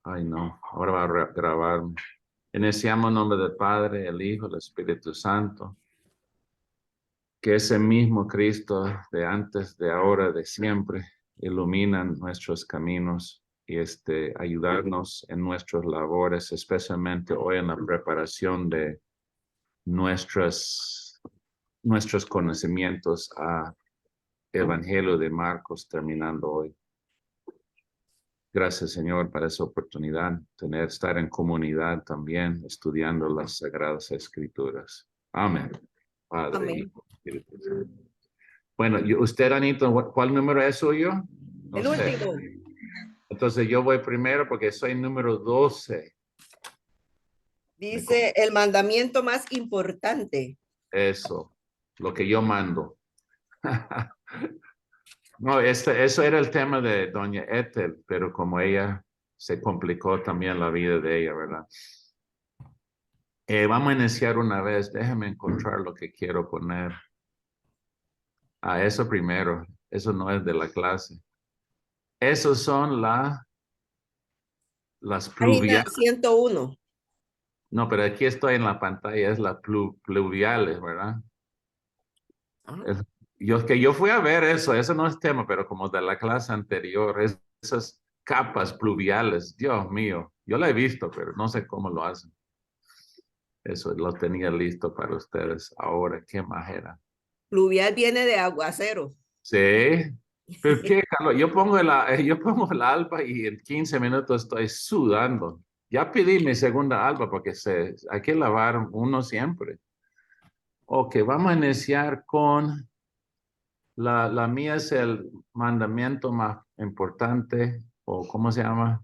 Ay, no, ahora va a grabarme. Iniciamos en nombre del Padre, el Hijo, el Espíritu Santo. Que ese mismo Cristo de antes, de ahora, de siempre, ilumina nuestros caminos y ayudarnos en nuestras labores, especialmente hoy en la preparación de nuestros conocimientos a Evangelio de Marcos, terminando hoy. Gracias, Señor, para esa oportunidad, estar en comunidad también, estudiando las Sagradas Escrituras. Amén. Padre, Amén. Hijo, Espíritu Santo. Bueno, usted, Anita, ¿cuál número es suyo? No El sé. último. Entonces yo voy primero porque soy número 12. Dice el mandamiento más importante. Eso, lo que yo mando. No, eso era el tema de doña Ethel, pero como ella se complicó también la vida de ella, ¿verdad? Vamos a iniciar una vez. Déjame encontrar lo que quiero poner. Eso primero. Eso no es de la clase. Esos son las Página pluviales. 101. No, pero aquí estoy en la pantalla, es las pluviales, ¿verdad? Ajá. Es- yo fui a ver eso no es tema, pero como de la clase anterior, esas capas pluviales, Dios mío, yo la he visto, pero no sé cómo lo hacen. Eso lo tenía listo para ustedes. Ahora, ¿qué más era? Pluvial viene de aguacero. Sí, pero qué calor. Yo pongo el alba y en 15 minutos estoy sudando. Ya pedí mi segunda alba porque hay que lavar uno siempre. Ok, vamos a iniciar con la mía es el mandamiento más importante, o ¿cómo se llama?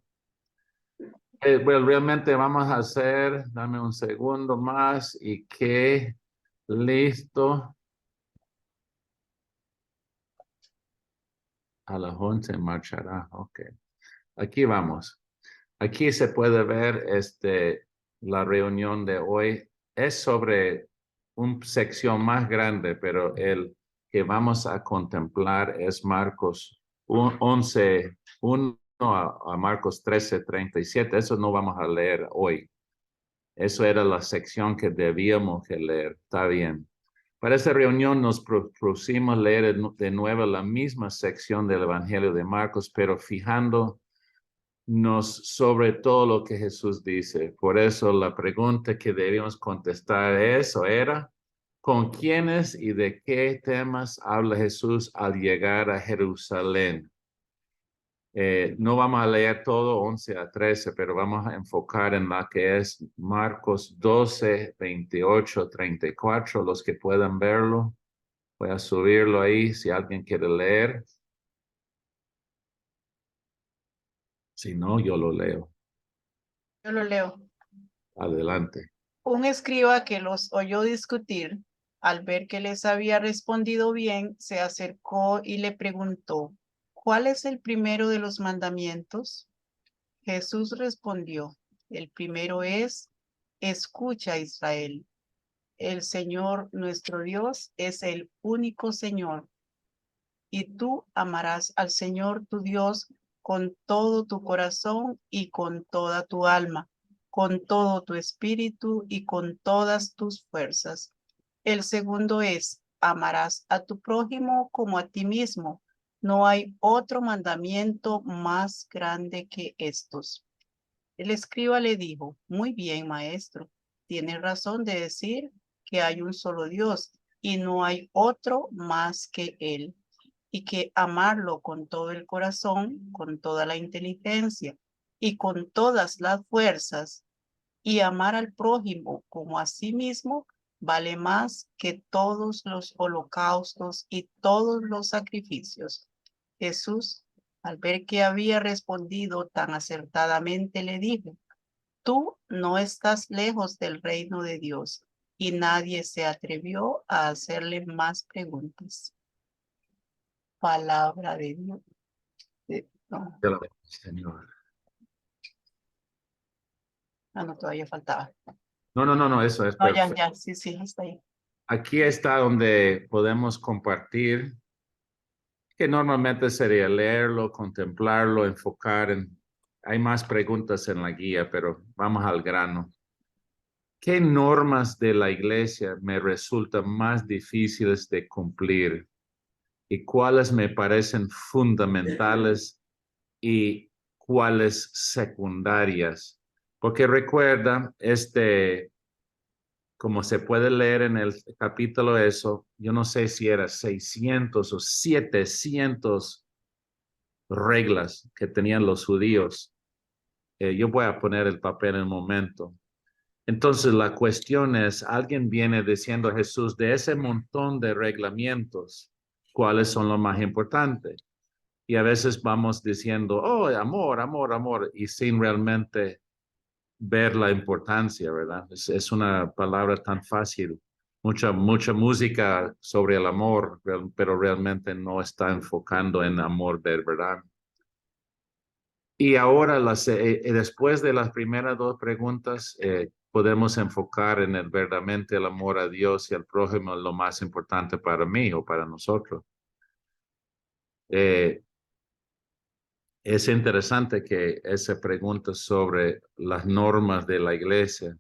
Bueno, realmente vamos a hacer, dame un segundo más y que listo. A las 11 marchará. Ok. Aquí vamos. Aquí se puede ver la reunión de hoy. Es sobre una sección más grande, pero el que vamos a contemplar es Marcos 11, 1 a Marcos 13:37. Eso no vamos a leer hoy. Eso era la sección que debíamos que leer. Está bien. Para esta reunión nos propusimos leer de nuevo la misma sección del Evangelio de Marcos, pero fijándonos sobre todo lo que Jesús dice. Por eso la pregunta que debíamos contestar era, ¿con quiénes y de qué temas habla Jesús al llegar a Jerusalén? No vamos a leer todo 11 a 13, pero vamos a enfocar en la que es Marcos 12, 28, 34. Los que puedan verlo, voy a subirlo ahí si alguien quiere leer. Si no, yo lo leo. Yo lo leo. Adelante. Un escriba que los oyó discutir, al ver que les había respondido bien, se acercó y le preguntó, ¿cuál es el primero de los mandamientos? Jesús respondió, el primero es, escucha Israel, el Señor nuestro Dios es el único Señor, y tú amarás al Señor tu Dios con todo tu corazón y con toda tu alma, con todo tu espíritu y con todas tus fuerzas. El segundo es, amarás a tu prójimo como a ti mismo. No hay otro mandamiento más grande que estos. El escriba le dijo, muy bien, maestro, tienes razón de decir que hay un solo Dios y no hay otro más que Él, y que amarlo con todo el corazón, con toda la inteligencia y con todas las fuerzas, y amar al prójimo como a sí mismo, vale más que todos los holocaustos y todos los sacrificios. Jesús, al ver que había respondido tan acertadamente, le dijo, tú no estás lejos del reino de Dios. Y nadie se atrevió a hacerle más preguntas. Palabra de Dios. No, Señor. no, todavía faltaba. No, eso es No, perfecto. ya, sí, está ahí. Aquí está donde podemos compartir, que normalmente sería leerlo, contemplarlo, enfocar en hay más preguntas en la guía, pero vamos al grano. ¿Qué normas de la iglesia me resultan más difíciles de cumplir? ¿Y cuáles me parecen fundamentales y cuáles secundarias? Porque recuerda, como se puede leer en el capítulo eso, yo no sé si era 600 o 700 reglas que tenían los judíos. Yo voy a poner el papel en un momento. Entonces la cuestión es, alguien viene diciendo a Jesús, de ese montón de reglamentos, ¿cuáles son los más importantes? Y a veces vamos diciendo, oh, amor, amor, amor, y sin realmente ver la importancia, ¿verdad? Es una palabra tan fácil. Mucha música sobre el amor, pero realmente no está enfocando en amor de verdad. Y ahora, después de las primeras dos preguntas, podemos enfocar en verdaderamente el amor a Dios y al prójimo, lo más importante para mí o para nosotros. Es interesante que esa pregunta sobre las normas de la iglesia,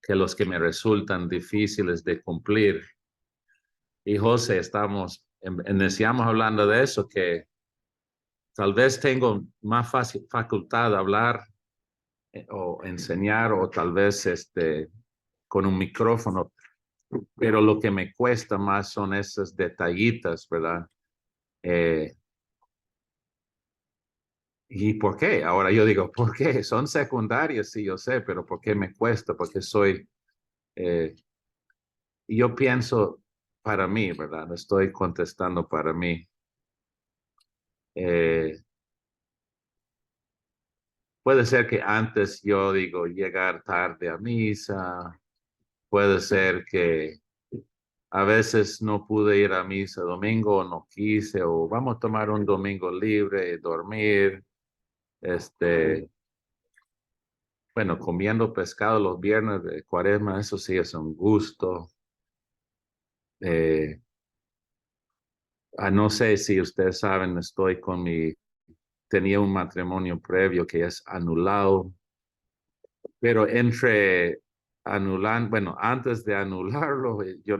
que los que me resultan difíciles de cumplir. Y José, iniciamos hablando de eso, que tal vez tengo más facultad de hablar o enseñar o tal vez con un micrófono, pero lo que me cuesta más son esas detallitas, ¿verdad? ¿Y por qué? Ahora yo digo, ¿por qué? Son secundarias, sí, yo sé, pero ¿por qué me cuesta? Porque yo pienso para mí, ¿verdad? Estoy contestando para mí. Puede ser que antes yo digo llegar tarde a misa, puede ser que a veces no pude ir a misa domingo o no quise, o vamos a tomar un domingo libre, dormir, bueno, comiendo pescado los viernes de Cuaresma, eso sí es un gusto. No sé si ustedes saben, tenía un matrimonio previo que es anulado, pero antes de anularlo, yo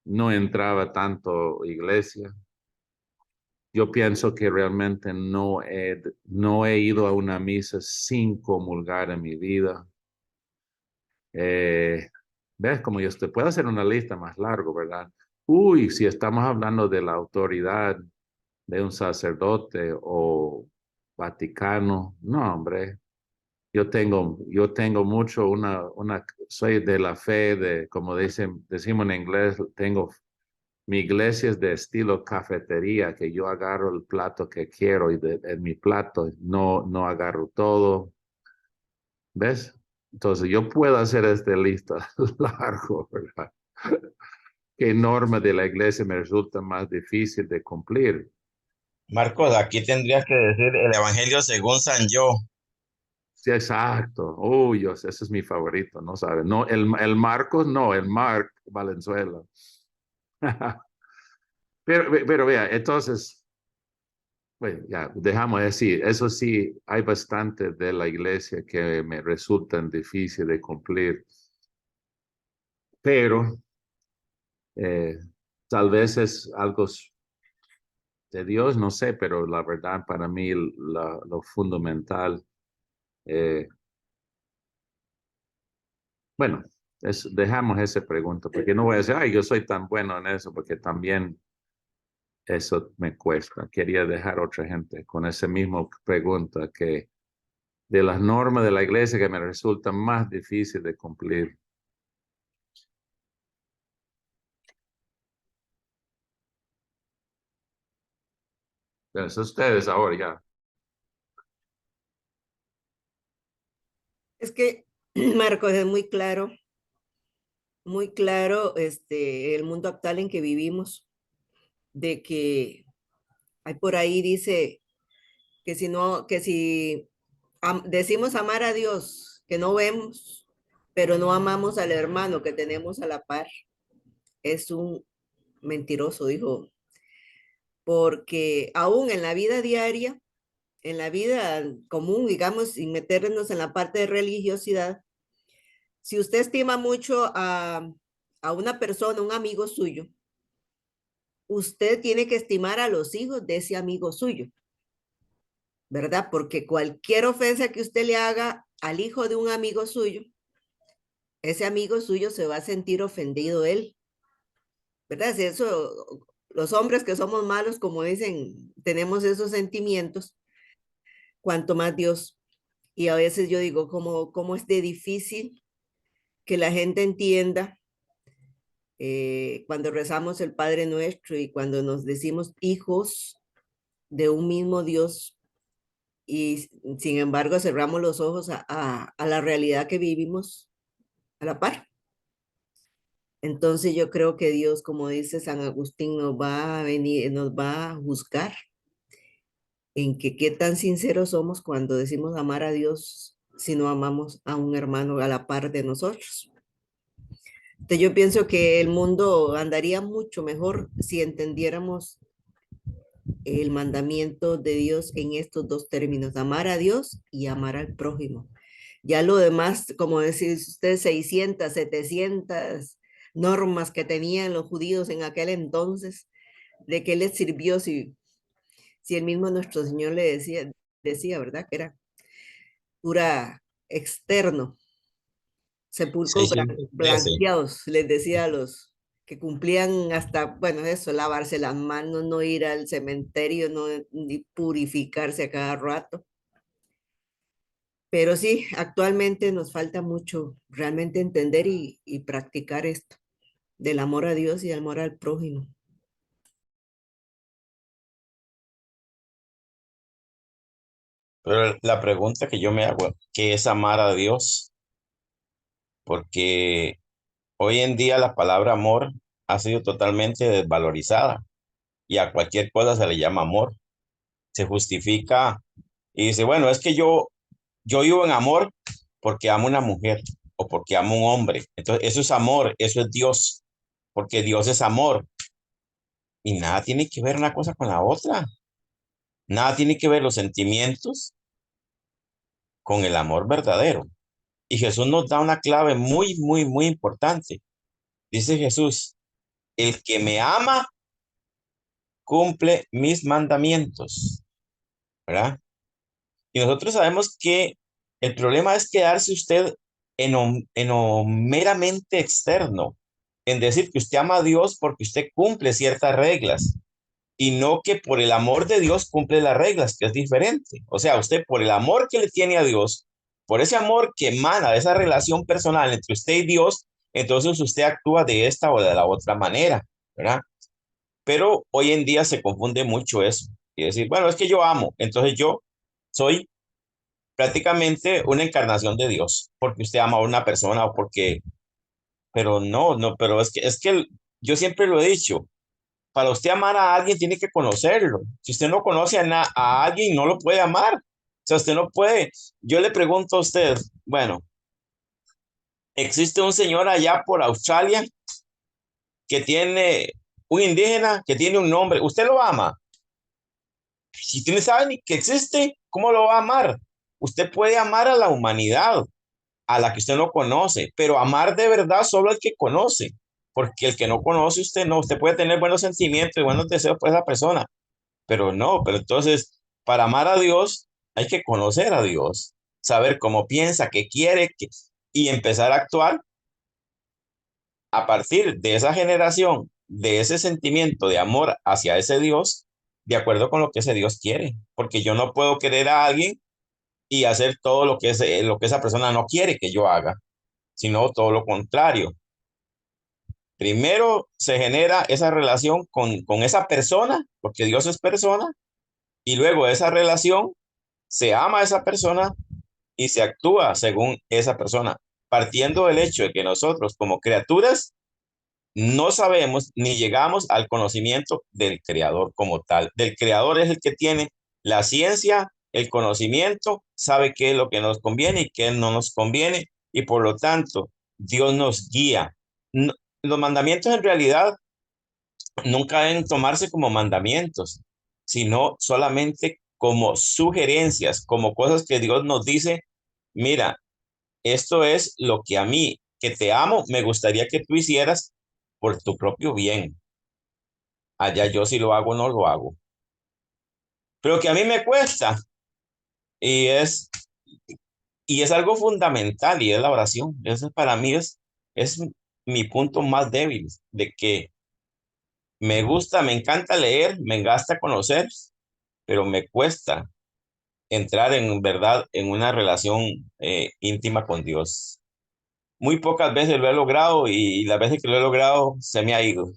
no entraba tanto a iglesia. Yo pienso que realmente no he ido a una misa sin comulgar en mi vida. ¿Ves? Como puedo hacer una lista más larga, ¿verdad? Uy, si estamos hablando de la autoridad de un sacerdote o Vaticano, no, hombre. Yo tengo mucho soy de la fe como decimos en inglés, mi iglesia es de estilo cafetería, que yo agarro el plato que quiero y en mi plato no agarro todo. ¿Ves? Entonces yo puedo hacer esta lista largo, ¿verdad? ¿Qué norma de la iglesia me resulta más difícil de cumplir? Marcos, aquí tendrías que decir el Evangelio según San Yo. Sí, exacto. Uy, ese es mi favorito, ¿no sabes? No, el Marcos, no, el Marc Valenzuela. Pero vea, entonces, bueno, ya dejamos de decir, eso sí, hay bastante de la iglesia que me resultan difíciles de cumplir, pero eh, tal vez es algo de Dios, no sé, pero la verdad para mí lo fundamental, eh, bueno, dejamos esa pregunta, porque no voy a decir, ay, yo soy tan bueno en eso, porque también eso me cuesta. Quería dejar a otra gente con esa misma pregunta que de las normas de la iglesia que me resultan más difíciles de cumplir. Entonces, ustedes ahora ya. Es que, Marcos, es muy claro el mundo actual en que vivimos, de que hay por ahí dice que si decimos amar a Dios, que no vemos, pero no amamos al hermano que tenemos a la par, es un mentiroso, dijo, porque aún en la vida diaria en la vida común, digamos, sin meternos en la parte de religiosidad, si usted estima mucho a una persona, un amigo suyo, usted tiene que estimar a los hijos de ese amigo suyo, ¿verdad? Porque cualquier ofensa que usted le haga al hijo de un amigo suyo, ese amigo suyo se va a sentir ofendido él, ¿verdad? Si eso, los hombres que somos malos, como dicen, tenemos esos sentimientos, cuanto más Dios. Y a veces yo digo, cómo es de difícil que la gente entienda cuando rezamos el Padre Nuestro y cuando nos decimos hijos de un mismo Dios y sin embargo cerramos los ojos a la realidad que vivimos a la par. Entonces yo creo que Dios, como dice San Agustín, nos va a venir, nos va a juzgar en que qué tan sinceros somos cuando decimos amar a Dios si no amamos a un hermano a la par de nosotros. Entonces yo pienso que el mundo andaría mucho mejor si entendiéramos el mandamiento de Dios en estos dos términos, amar a Dios y amar al prójimo. Ya lo demás, como decir usted, 600, 700 normas que tenían los judíos en aquel entonces, ¿de qué les sirvió si el mismo nuestro Señor le decía, ¿verdad? Que era pura externo, sepulcros 613. blanqueados, les decía a los que cumplían hasta, bueno, eso, lavarse las manos, no ir al cementerio, no ni purificarse a cada rato. Pero sí, actualmente nos falta mucho realmente entender y practicar esto del amor a Dios y amor al prójimo. Pero la pregunta que yo me hago, ¿qué es amar a Dios? Porque hoy en día la palabra amor ha sido totalmente desvalorizada y a cualquier cosa se le llama amor. Se justifica y dice, bueno, es que yo vivo en amor porque amo a una mujer o porque amo a un hombre. Entonces, eso es amor, eso es Dios, porque Dios es amor. Y nada tiene que ver una cosa con la otra. Nada tiene que ver los sentimientos con el amor verdadero. Y Jesús nos da una clave muy, muy, muy importante. Dice Jesús, el que me ama cumple mis mandamientos, ¿verdad? Y nosotros sabemos que el problema es quedarse usted en lo meramente externo, en decir que usted ama a Dios porque usted cumple ciertas reglas y no que por el amor de Dios cumple las reglas, que es diferente. O sea, usted por el amor que le tiene a Dios, por ese amor que emana de esa relación personal entre usted y Dios, entonces usted actúa de esta o de la otra manera, ¿verdad? Pero hoy en día se confunde mucho eso y decir, bueno, es que yo amo, entonces yo soy prácticamente una encarnación de Dios, porque usted ama a una persona o porque, pero no, pero es que yo siempre lo he dicho, para usted amar a alguien tiene que conocerlo. Si usted no conoce a alguien, no lo puede amar. O sea, usted no puede. Yo le pregunto a usted, bueno, existe un señor allá por Australia que tiene un indígena que tiene un nombre. ¿Usted lo ama? Si usted no sabe ni que existe, ¿cómo lo va a amar? Usted puede amar a la humanidad, a la que usted no conoce, pero amar de verdad solo al que conoce, porque el que no conoce usted no, usted puede tener buenos sentimientos y buenos deseos por esa persona, pero no, pero entonces para amar a Dios hay que conocer a Dios, saber cómo piensa, qué quiere y empezar a actuar a partir de esa generación, de ese sentimiento de amor hacia ese Dios, de acuerdo con lo que ese Dios quiere, porque yo no puedo querer a alguien y hacer todo lo que esa persona no quiere que yo haga, sino todo lo contrario. Primero se genera esa relación con esa persona, porque Dios es persona, y luego de esa relación se ama a esa persona y se actúa según esa persona, partiendo del hecho de que nosotros como criaturas no sabemos ni llegamos al conocimiento del creador como tal. Del creador es el que tiene la ciencia, el conocimiento, sabe qué es lo que nos conviene y qué no nos conviene, y por lo tanto, Dios nos guía. Los mandamientos en realidad nunca deben tomarse como mandamientos, sino solamente como sugerencias, como cosas que Dios nos dice, mira, esto es lo que a mí, que te amo, me gustaría que tú hicieras por tu propio bien. Allá yo si lo hago, no lo hago. Pero que a mí me cuesta y es, y es algo fundamental y es la oración. Eso para mí es mi punto más débil, de que me gusta, me encanta leer, me encanta conocer, pero me cuesta entrar en verdad en una relación íntima con Dios. Muy pocas veces lo he logrado y las veces que lo he logrado se me ha ido.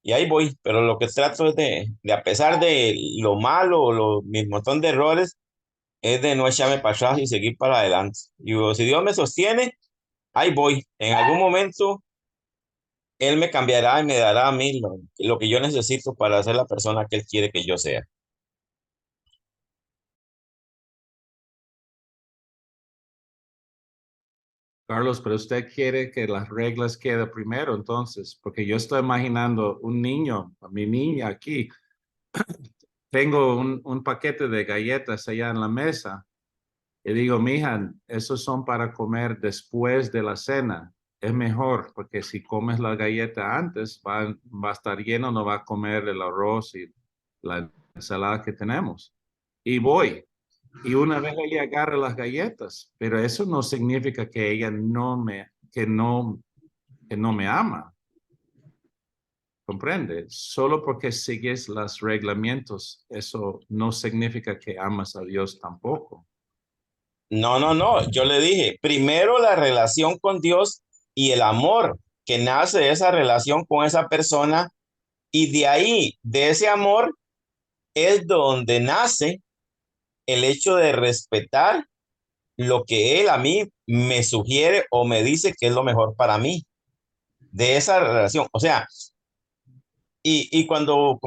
Y ahí voy, pero lo que trato es de a pesar de lo malo, mi montón de errores, es de no echarme para atrás y seguir para adelante. Y digo, si Dios me sostiene, ahí voy. En algún momento, Él me cambiará y me dará a mí lo que yo necesito para ser la persona que Él quiere que yo sea. Carlos, pero usted quiere que las reglas queden primero, entonces, porque yo estoy imaginando un niño, a mi niña aquí, tengo un paquete de galletas allá en la mesa y digo, mija, esos son para comer después de la cena. Es mejor, porque si comes la galleta antes, va a estar lleno, no va a comer el arroz y la ensalada que tenemos. Y voy. Y una vez ella agarra las galletas, pero eso no significa que ella que no me ama. ¿Comprende? Solo porque sigues los reglamentos, eso no significa que amas a Dios tampoco. No, no, no. Yo le dije, primero la relación con Dios y el amor que nace de esa relación con esa persona. Y de ahí, de ese amor, es donde nace el hecho de respetar lo que él a mí me sugiere o me dice que es lo mejor para mí, de esa relación. O sea, y cuando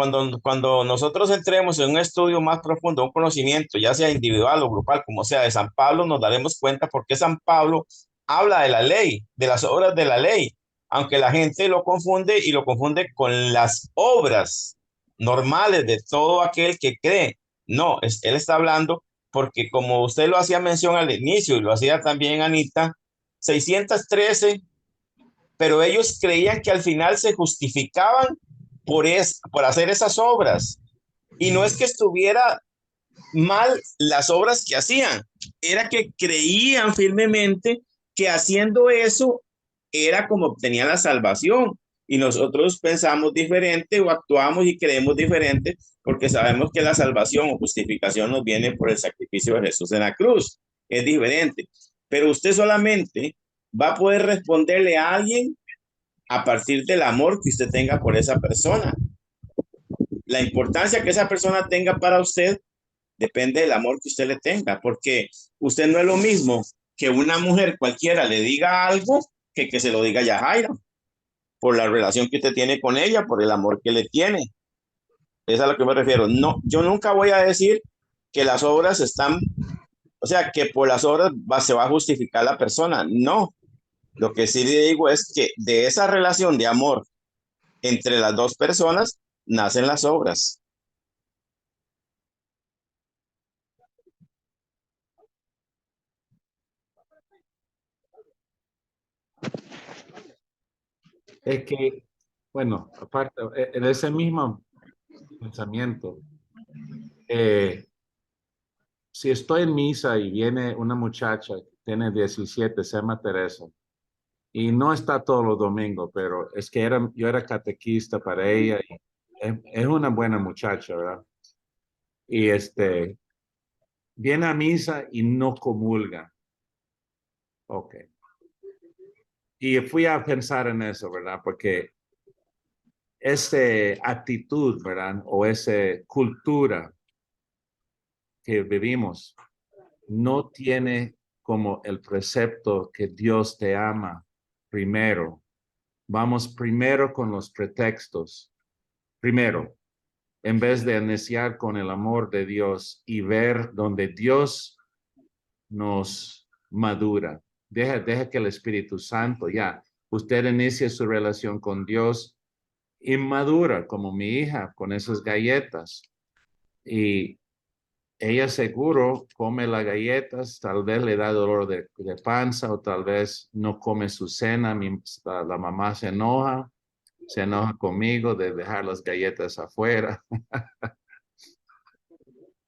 nosotros entremos en un estudio más profundo, un conocimiento, ya sea individual o grupal, como sea, de San Pablo, nos daremos cuenta por qué San Pablo habla de la ley, de las obras de la ley, aunque la gente lo confunde y lo confunde con las obras normales de todo aquel que cree. No, él está hablando porque como usted lo hacía mención al inicio y lo hacía también Anita, 613, pero ellos creían que al final se justificaban por hacer esas obras. Y no es que estuviera mal las obras que hacían, era que creían firmemente que haciendo eso era como obtenían la salvación. Y nosotros pensamos diferente o actuamos y creemos diferente porque sabemos que la salvación o justificación nos viene por el sacrificio de Jesús en la cruz. Es diferente. Pero usted solamente va a poder responderle a alguien a partir del amor que usted tenga por esa persona. La importancia que esa persona tenga para usted depende del amor que usted le tenga, porque usted no es lo mismo que una mujer cualquiera le diga algo que se lo diga Yajaira, por la relación que usted tiene con ella, por el amor que le tiene. Es a lo que me refiero. No, yo nunca voy a decir que las obras están, o sea, que por las obras se va a justificar la persona. No, lo que sí le digo es que de esa relación de amor entre las dos personas nacen las obras. Es que, bueno, aparte, en ese mismo pensamiento, si estoy en misa y viene una muchacha que tiene 17, se llama Teresa, y no está todos los domingos, pero es que yo era catequista para ella y es una buena muchacha, ¿verdad? Y viene a misa y no comulga. Ok. Y fui a pensar en eso, ¿verdad? Porque esa actitud, ¿verdad? O esa cultura que vivimos no tiene como el precepto que Dios te ama primero. Vamos primero con los pretextos. Primero, en vez de iniciar con el amor de Dios y ver donde Dios nos madura. Deja que el Espíritu Santo ya, usted inicie su relación con Dios inmadura, como mi hija, con esas galletas. Y ella seguro come las galletas, tal vez le da dolor de panza o tal vez no come su cena. La mamá se enoja conmigo de dejar las galletas afuera.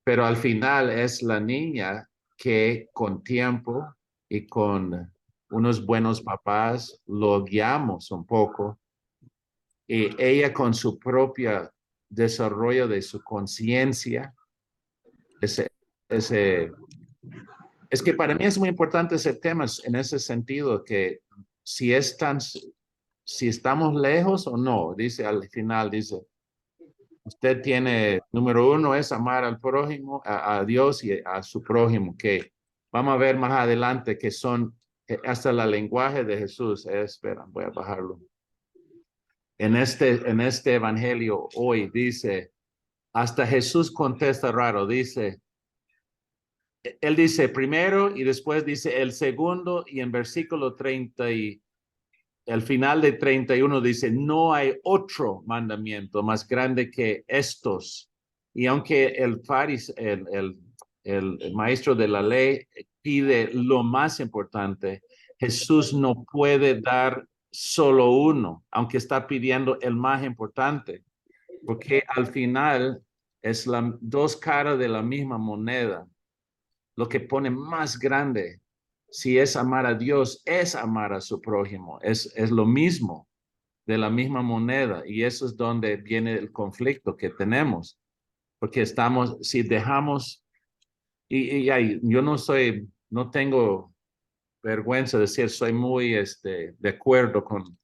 Pero al final es la niña que con tiempo y con unos buenos papás lo guiamos un poco. Y ella con su propio desarrollo de su conciencia, es que para mí es muy importante ese tema en ese sentido, que si estamos lejos o no, dice al final, dice, usted tiene, número uno es amar al prójimo, a Dios y a su prójimo, que vamos a ver más adelante que son hasta el lenguaje de Jesús. Espera, voy a bajarlo. En este evangelio hoy dice, hasta Jesús contesta raro, dice, él dice primero y después dice el segundo, y en versículo 30 y al final de 31 dice, no hay otro mandamiento más grande que estos. Y aunque el maestro de la ley pide lo más importante, Jesús no puede dar solo uno, aunque está pidiendo el más importante, porque al final es dos caras de la misma moneda. Lo que pone más grande, si es amar a Dios, es amar a su prójimo. Es lo mismo, de la misma moneda. Y eso es donde viene el conflicto que tenemos. Porque si dejamos, yo no tengo vergüenza de decir, soy muy de acuerdo con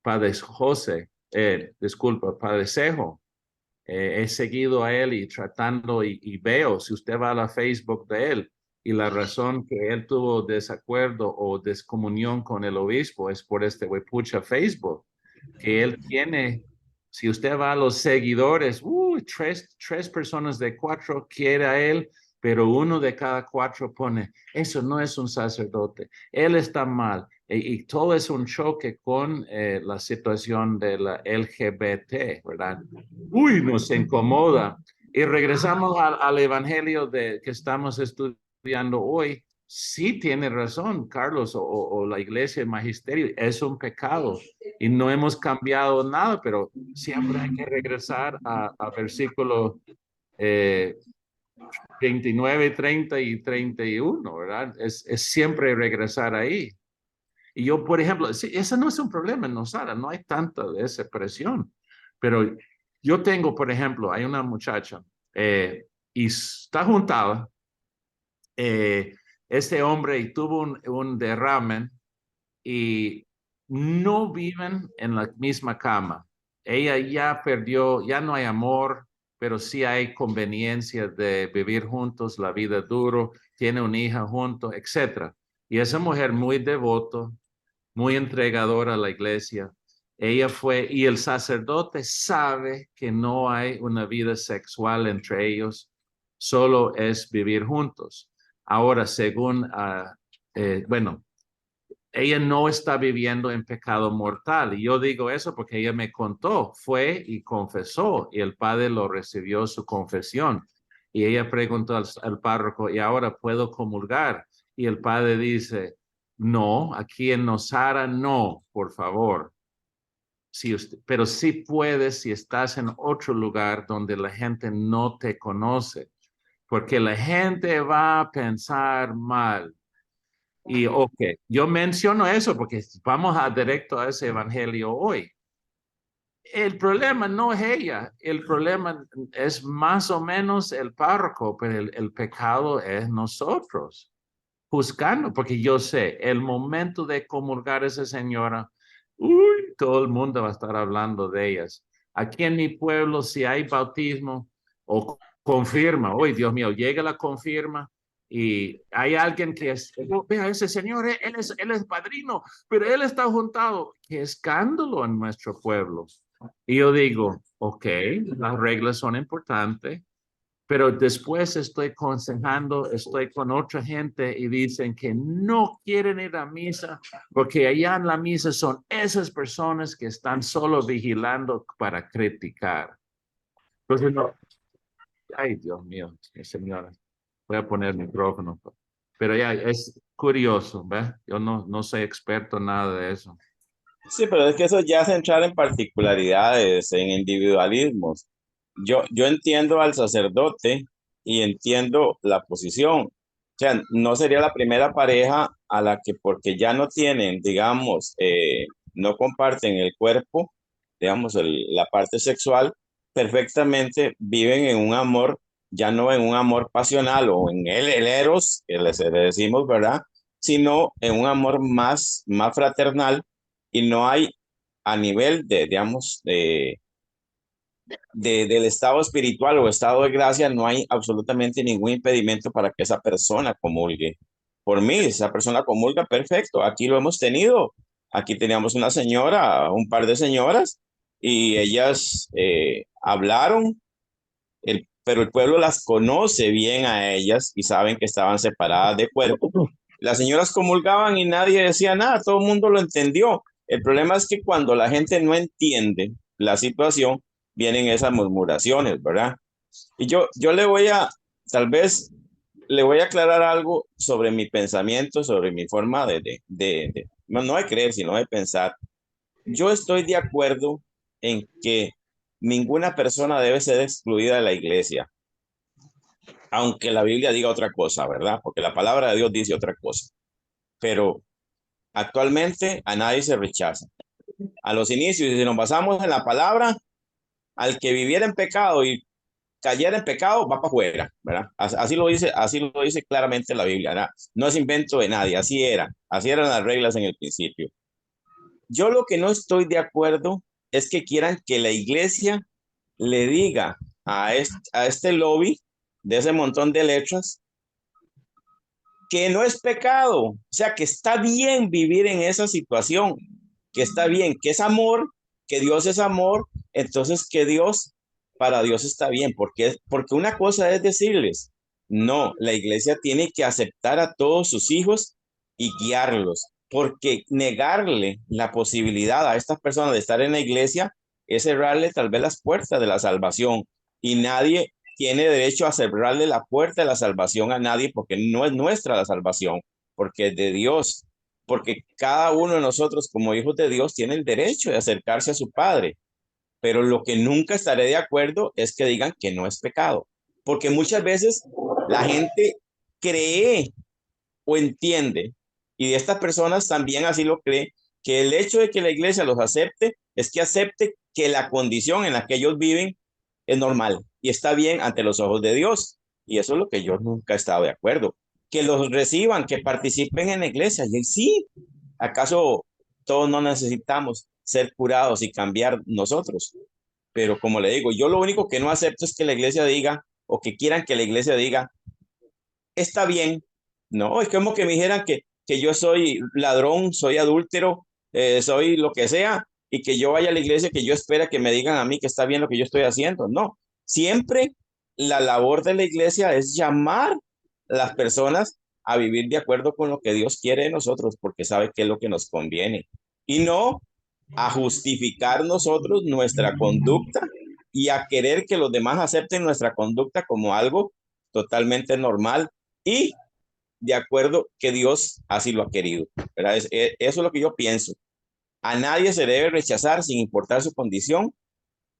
Padre José, Padre Cejo. He seguido a él y tratando y veo, si usted va a la Facebook de él, y la razón que él tuvo desacuerdo o descomunión con el obispo es por huepucha Facebook, que él tiene, si usted va a los seguidores, tres personas de 4 quiere a él, pero uno de cada 4 pone, eso no es un sacerdote, él está mal. Y todo es un choque con la situación de la LGBT, ¿verdad? Nos incomoda. Y regresamos al evangelio que estamos estudiando hoy. Sí tiene razón, Carlos, o la iglesia, el magisterio, es un pecado y no hemos cambiado nada, pero siempre hay que regresar a versículo 29, 30 y 31, ¿verdad? Es siempre regresar ahí. Y yo, por ejemplo, ese no es un problema en Nosara, no hay tanta de esa presión, pero yo tengo, por ejemplo, hay una muchacha y está juntada, este hombre y tuvo un derrame y no viven en la misma cama. Ella ya perdió, ya no hay amor, pero sí hay conveniencia de vivir juntos, la vida duro, tiene una hija junto, etc. Y esa mujer muy devota, muy entregadora a la iglesia. Ella fue, y el sacerdote sabe que no hay una vida sexual entre ellos, solo es vivir juntos. Ahora, según, ella no está viviendo en pecado mortal. Y yo digo eso porque ella me contó, fue y confesó, y el padre lo recibió su confesión. Y ella preguntó al párroco, ¿y ahora puedo comulgar? Y el padre dice, no, aquí en Nosara no, por favor. Pero sí puedes si estás en otro lugar donde la gente no te conoce, porque la gente va a pensar mal. Y yo menciono eso porque vamos directo a ese evangelio hoy. El problema no es ella, el problema es más o menos el párroco, pero el pecado es nosotros, juzgando, porque yo sé, el momento de comulgar a esa señora, todo el mundo va a estar hablando de ellas. Aquí en mi pueblo, si hay bautismo o confirma, Dios mío, llega la confirma, y hay alguien que vea, ese señor, él es padrino, pero él está juntado. ¡Qué escándalo en nuestro pueblo! Y yo digo, las reglas son importantes, pero después estoy aconsejando, estoy con otra gente y dicen que no quieren ir a misa porque allá en la misa son esas personas que están solo vigilando para criticar. Entonces, no. Ay, Dios mío, señora. Voy a poner el micrófono. Pero ya, es curioso, ¿ves? Yo no soy experto en nada de eso. Sí, pero es que eso ya es entrar en particularidades, en individualismos. Yo entiendo al sacerdote y entiendo la posición. O sea, no sería la primera pareja a la que porque ya no tienen, digamos, no comparten el cuerpo, digamos, la parte sexual, perfectamente viven en un amor, ya no en un amor pasional o en el eros, que le decimos, ¿verdad? Sino en un amor más fraternal y no hay a nivel de, digamos, del estado espiritual o estado de gracia, no hay absolutamente ningún impedimento para que esa persona comulgue. Por mí, esa persona comulga, perfecto. Aquí lo hemos tenido. Aquí teníamos una señora, un par de señoras, y ellas hablaron, pero el pueblo las conoce bien a ellas y saben que estaban separadas de cuerpo. Las señoras comulgaban y nadie decía nada, todo el mundo lo entendió. El problema es que cuando la gente no entiende la situación, vienen esas murmuraciones, ¿verdad? Y yo le voy a, tal vez, le voy a aclarar algo sobre mi pensamiento, sobre mi forma no de creer, sino de pensar. Yo estoy de acuerdo en que ninguna persona debe ser excluida de la iglesia, aunque la Biblia diga otra cosa, ¿verdad? Porque la palabra de Dios dice otra cosa. Pero actualmente a nadie se rechaza. A los inicios, y si nos basamos en la palabra, al que viviera en pecado y cayera en pecado, va para afuera, ¿verdad? Así lo dice claramente la Biblia, ¿verdad? No es invento de nadie, así eran las reglas en el principio. Yo lo que no estoy de acuerdo es que quieran que la iglesia le diga a este lobby de ese montón de letras que no es pecado, o sea, que está bien vivir en esa situación, que está bien, que es amor, que Dios es amor, entonces que Dios, para Dios está bien, porque una cosa es decirles, no, la iglesia tiene que aceptar a todos sus hijos y guiarlos, porque negarle la posibilidad a estas personas de estar en la iglesia es cerrarle tal vez las puertas de la salvación y nadie tiene derecho a cerrarle la puerta de la salvación a nadie porque no es nuestra la salvación, porque es de Dios, porque cada uno de nosotros como hijos de Dios tiene el derecho de acercarse a su Padre, pero lo que nunca estaré de acuerdo es que digan que no es pecado, porque muchas veces la gente cree o entiende, y de estas personas también así lo cree, que el hecho de que la iglesia los acepte es que acepte que la condición en la que ellos viven es normal y está bien ante los ojos de Dios. Y eso es lo que yo nunca he estado de acuerdo. Que los reciban, que participen en la iglesia. Y sí, ¿acaso todos no necesitamos ser curados y cambiar nosotros? Pero como le digo, yo lo único que no acepto es que la iglesia diga o que quieran que la iglesia diga, está bien. No, es como que me dijeran que yo soy ladrón, soy adúltero, soy lo que sea, y que yo vaya a la iglesia, que yo espera que me digan a mí que está bien lo que yo estoy haciendo. No, siempre la labor de la iglesia es llamar a las personas a vivir de acuerdo con lo que Dios quiere de nosotros, porque sabe que es lo que nos conviene. Y no a justificar nosotros nuestra conducta y a querer que los demás acepten nuestra conducta como algo totalmente normal y de acuerdo que Dios así lo ha querido, ¿verdad? Eso es lo que yo pienso. A nadie se debe rechazar sin importar su condición,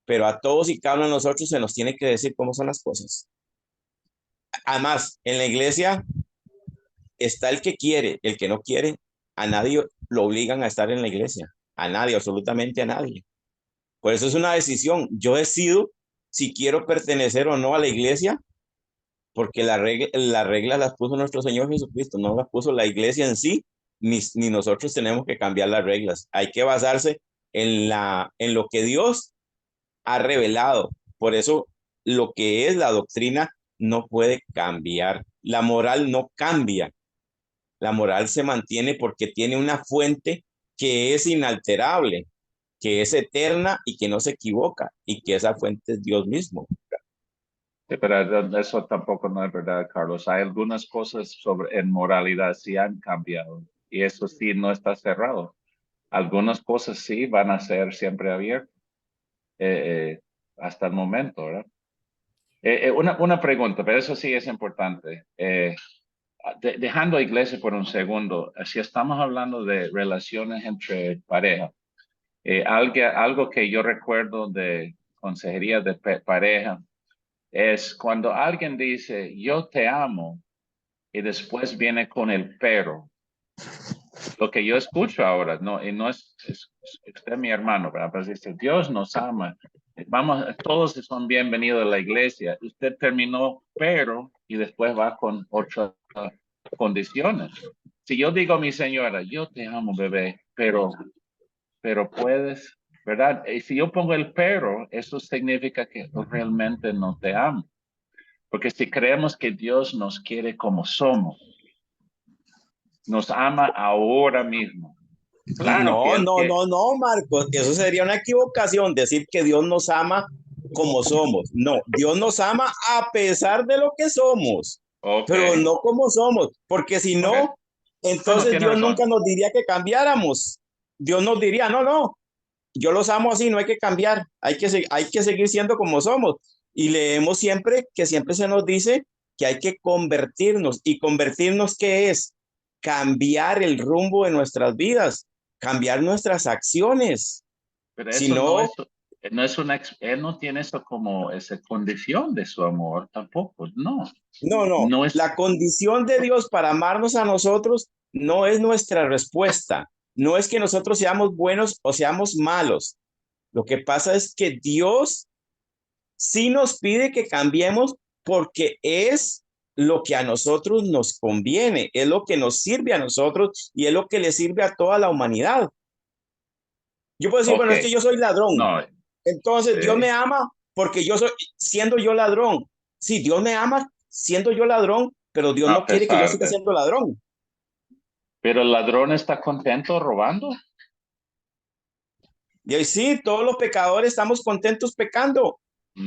pero a todos y cada uno de nosotros se nos tiene que decir cómo son las cosas. Además, en la iglesia está el que quiere, el que no quiere, a nadie lo obligan a estar en la iglesia, a nadie, absolutamente a nadie. Por eso es una decisión. Yo decido si quiero pertenecer o no a la iglesia, porque la regla las puso nuestro Señor Jesucristo, no las puso la iglesia en sí, ni nosotros tenemos que cambiar las reglas. Hay que basarse en lo que Dios ha revelado. Por eso lo que es la doctrina no puede cambiar. La moral no cambia. La moral se mantiene porque tiene una fuente que es inalterable, que es eterna y que no se equivoca, y que esa fuente es Dios mismo. Sí, pero eso tampoco no es verdad, Carlos. Hay algunas cosas en moralidad sí han cambiado y eso sí no está cerrado. Algunas cosas sí van a ser siempre abiertas hasta el momento, ¿verdad? Una pregunta, pero eso sí es importante. Dejando a iglesia por un segundo, si estamos hablando de relaciones entre pareja, algo que yo recuerdo de consejería de pareja es cuando alguien dice, yo te amo, y después viene con el pero. Lo que yo escucho ahora, no, y no usted es mi hermano, ¿verdad? Pero dice, Dios nos ama. Vamos, todos son bienvenidos a la iglesia. Usted terminó, pero, y después va con otras condiciones. Si yo digo a mi señora, yo te amo, bebé, pero puedes, ¿verdad? Y si yo pongo el pero, eso significa que realmente no te amo. Porque si creemos que Dios nos quiere como somos, nos ama ahora mismo. Claro que No, él no, que, no, no, Marcos. Eso sería una equivocación decir que Dios nos ama como somos. No, Dios nos ama a pesar de lo que somos, ok, pero no como somos, porque si ok. no, Bueno, entonces tiene Dios razón. nunca nos diría que cambiáramos. Dios nos diría, no, no, yo los amo así, no hay que cambiar, hay que seguir siendo como somos. Y leemos siempre que siempre se nos dice que hay que convertirnos. ¿Y convertirnos qué es? Cambiar el rumbo de nuestras vidas, cambiar nuestras acciones. Pero Si eso no no, es, no es él no tiene eso como esa condición de su amor tampoco, no. no, no. No es, La condición de Dios para amarnos a nosotros no es nuestra respuesta. No es que nosotros seamos buenos o seamos malos. Lo que pasa es que Dios sí nos pide que cambiemos porque es lo que a nosotros nos conviene, es lo que nos sirve a nosotros y es lo que le sirve a toda la humanidad. Yo puedo decir, ok, bueno, es que yo soy ladrón. no, Entonces, Dios me sí, ama porque yo soy, siendo yo ladrón. Sí, Dios me ama siendo yo ladrón, pero Dios a no quiere que yo pesar siga de. siendo ladrón. Pero el ladrón está contento robando. Y ahí sí, todos los pecadores estamos contentos pecando,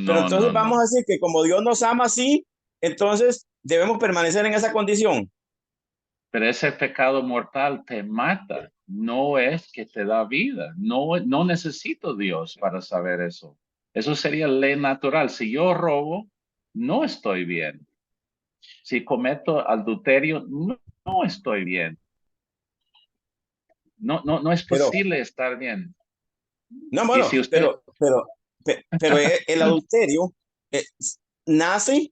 pero No, entonces no, vamos no. a decir que como Dios nos ama así, entonces debemos permanecer en esa condición. Pero ese pecado mortal te mata, no es que te da vida. No, no necesito Dios para saber eso. Eso sería ley natural. Si yo robo, no estoy bien. Si cometo adulterio, no, no estoy bien. No, no, no es Pero posible estar bien. no, Y bueno, si usted, pero el adulterio eh, nace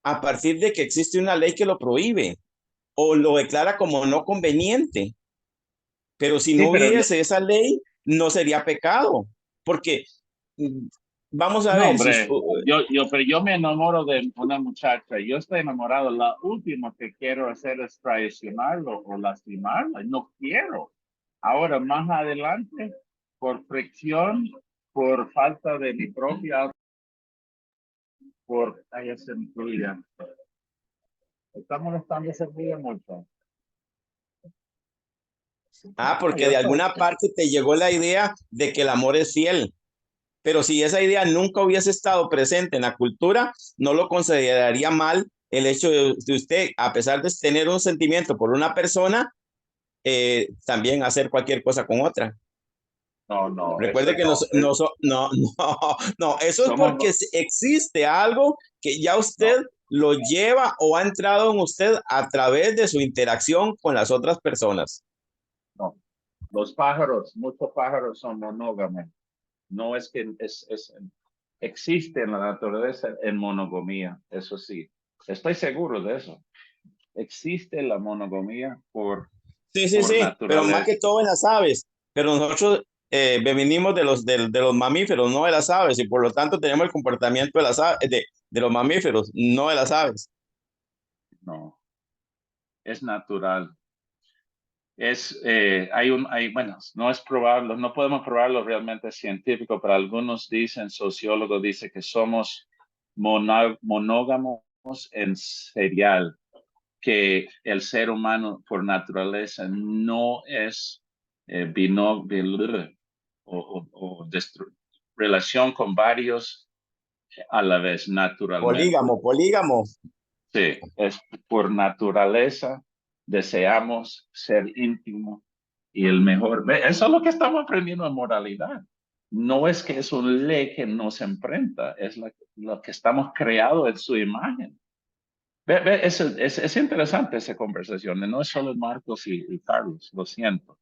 a partir de que existe una ley que lo prohíbe o lo declara como no conveniente. Pero si sí, no pero hubiese esa ley, no sería pecado. Porque mm, vamos a no, ver, si hombre, pero yo me enamoro de una muchacha. Yo estoy enamorado. La última que quiero hacer es traicionarlo o lastimarlo. No quiero. Ahora, más adelante, por fricción, por falta de mi propia, ahí se me fluye. Está molestando ese ruido mucho. porque Yo de estoy. alguna parte te llegó la idea de que el amor es fiel. Pero si esa idea nunca hubiese estado presente en la cultura, no lo consideraría mal el hecho de usted, a pesar de tener un sentimiento por una persona, también hacer cualquier cosa con otra. No, no, eso Recuerde que no. no, eso es porque Somos, existe algo que ya usted no, lo lleva o ha entrado en usted a través de su interacción con las otras personas. no. Los pájaros, muchos pájaros son monógamos. No es que existe en la naturaleza en monogamia, eso sí. Estoy seguro de eso. Existe la monogamia Sí, sí, por sí, pero más naturaleza. que todo en las aves. Pero nosotros venimos de los mamíferos, no de las aves, y por lo tanto tenemos el comportamiento de las aves, de los mamíferos, no de las aves. No, es natural. Bueno, no es probable, no podemos probarlo realmente científico, pero algunos dicen, sociólogos dicen que somos monógamos en serial, que el ser humano por naturaleza no es o relación con varios a la vez naturalmente. Polígamo, polígamo. Sí, es por naturaleza deseamos ser íntimos y el mejor. Eso es lo que estamos aprendiendo en moralidad. no es que es una ley que nos enfrenta, es lo que estamos creados en su imagen. Es interesante esa conversación, no es solo Marcos y Carlos, lo siento.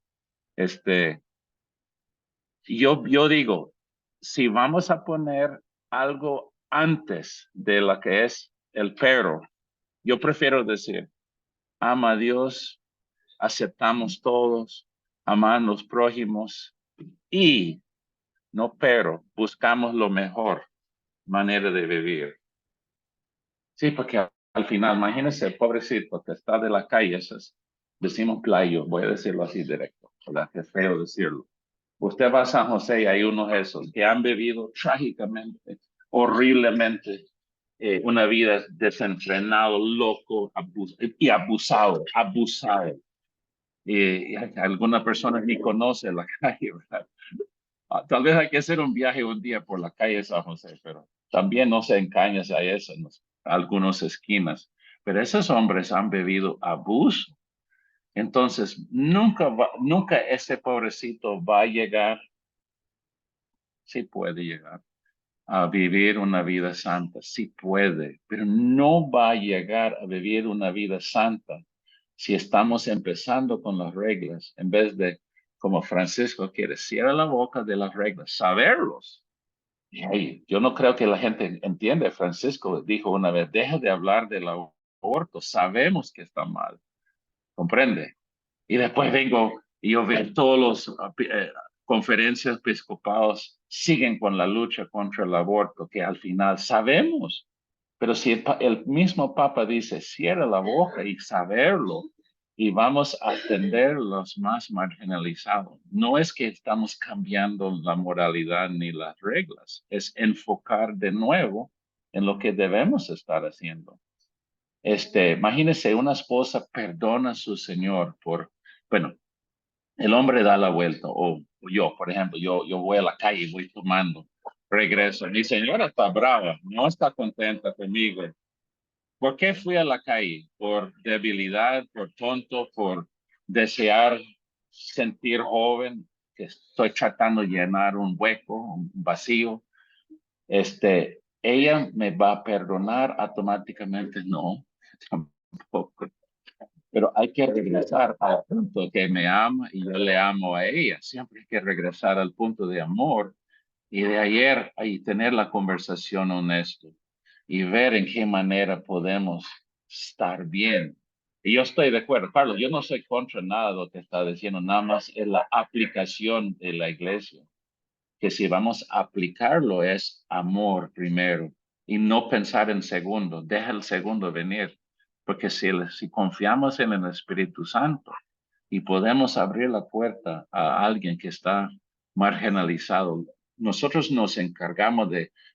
Yo digo, si vamos a poner algo antes de lo que es el pero, yo prefiero decir, ama a Dios, aceptamos todos, amar a los prójimos y, no pero, buscamos lo mejor manera de vivir. Sí, porque al final, imagínense, pobrecito que está de la calle, decimos playo, voy a decirlo así directo, ¿verdad? Que es feo decirlo. Usted va a San José y hay unos de esos que han vivido trágicamente, horriblemente, una vida desenfrenado, loco, abusado. Y algunas personas ni conocen la calle, ¿verdad? Tal vez hay que hacer un viaje un día por la calle de San José, pero también no se encañas a eso, en algunas esquinas. Pero esos hombres han bebido abuso. Entonces, nunca ese pobrecito va a llegar, sí puede llegar, a vivir una vida santa, sí puede, pero no va a llegar a vivir una vida santa si estamos empezando con las reglas, en vez de, como Francisco quiere, cierra la boca de las reglas, saberlos. Hey, yo no creo que la gente entiende. Francisco dijo una vez, deja de hablar del aborto, sabemos que está mal, comprende. Y después vengo y yo veo todos los conferencias episcopales siguen con la lucha contra el aborto, que al final sabemos. Pero si el mismo Papa dice, cierra la boca y saberlo, y vamos a atender los más marginalizados. No es que estamos cambiando la moralidad ni las reglas, es enfocar de nuevo en lo que debemos estar haciendo. Imagínese, una esposa perdona a su señor bueno, el hombre da la vuelta, o yo, por ejemplo, yo voy a la calle y voy tomando, regreso, mi señora está brava, no está contenta conmigo. ¿Por qué fui a la calle? ¿Por debilidad, por tonto, por desear sentir joven, que estoy tratando de llenar un hueco, un vacío? ¿Ella me va a perdonar automáticamente? No, tampoco. Pero hay que regresar al punto que me ama y yo le amo a ella. Siempre hay que regresar al punto de amor y de ayer y tener la conversación honesta y ver en qué manera podemos estar bien. Y yo estoy de acuerdo, Carlos, yo no soy contra nada de lo que está diciendo, nada más es la aplicación de la iglesia, que si vamos a aplicarlo es amor primero y no pensar en segundo, deja el segundo venir, porque si confiamos en el Espíritu Santo y podemos abrir la puerta a alguien que está marginalizado, nosotros nos encargamos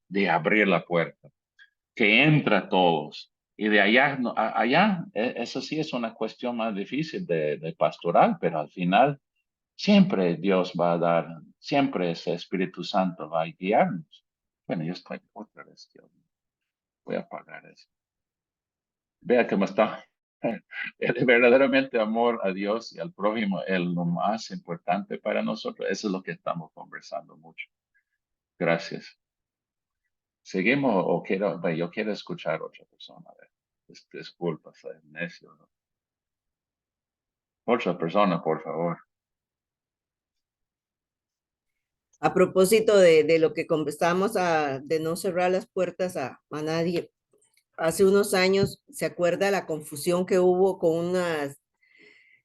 de abrir la puerta, que entra todos. Y de allá, allá, eso sí es una cuestión más difícil de pastoral, pero al final siempre Dios va a dar, siempre ese Espíritu Santo va a guiarnos. Bueno, yo estoy otra vez, Dios mío. Voy a apagar eso. Vea que me está, el verdaderamente amor a Dios y al prójimo es lo más importante para nosotros. Eso es lo que estamos conversando mucho. Gracias. ¿Seguimos o yo quiero escuchar a otra persona? A ver. Disculpa, soy necio, ¿no? Otra persona, por favor. A propósito de lo que conversábamos de no cerrar las puertas a nadie, hace unos años, ¿se acuerda la confusión que hubo con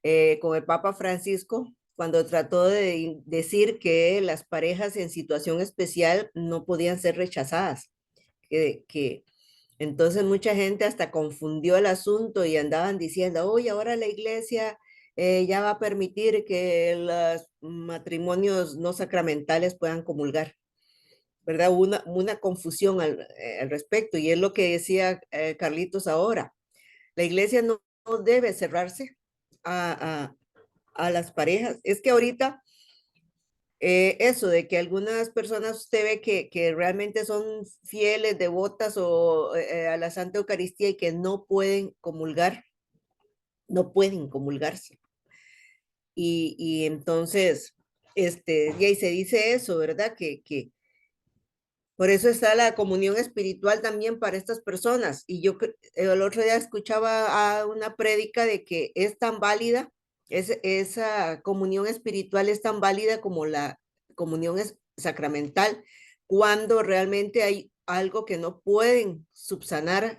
el Papa Francisco cuando trató de decir que las parejas en situación especial no podían ser rechazadas? Que entonces mucha gente hasta confundió el asunto y andaban diciendo, oye, ahora la iglesia ya va a permitir que los matrimonios no sacramentales puedan comulgar, ¿verdad? Hubo una confusión al respecto y es lo que decía Carlitos ahora. La iglesia no debe cerrarse a las parejas. Es que ahorita eso de que algunas personas usted ve que realmente son fieles, devotas a la Santa Eucaristía y que no pueden comulgar, no pueden comulgarse. Y entonces y ahí se dice eso, ¿verdad? Que por eso está la comunión espiritual también para estas personas. Y yo el otro día escuchaba a una prédica de que es tan válida, esa comunión espiritual es tan válida como la comunión sacramental, cuando realmente hay algo que no pueden subsanar,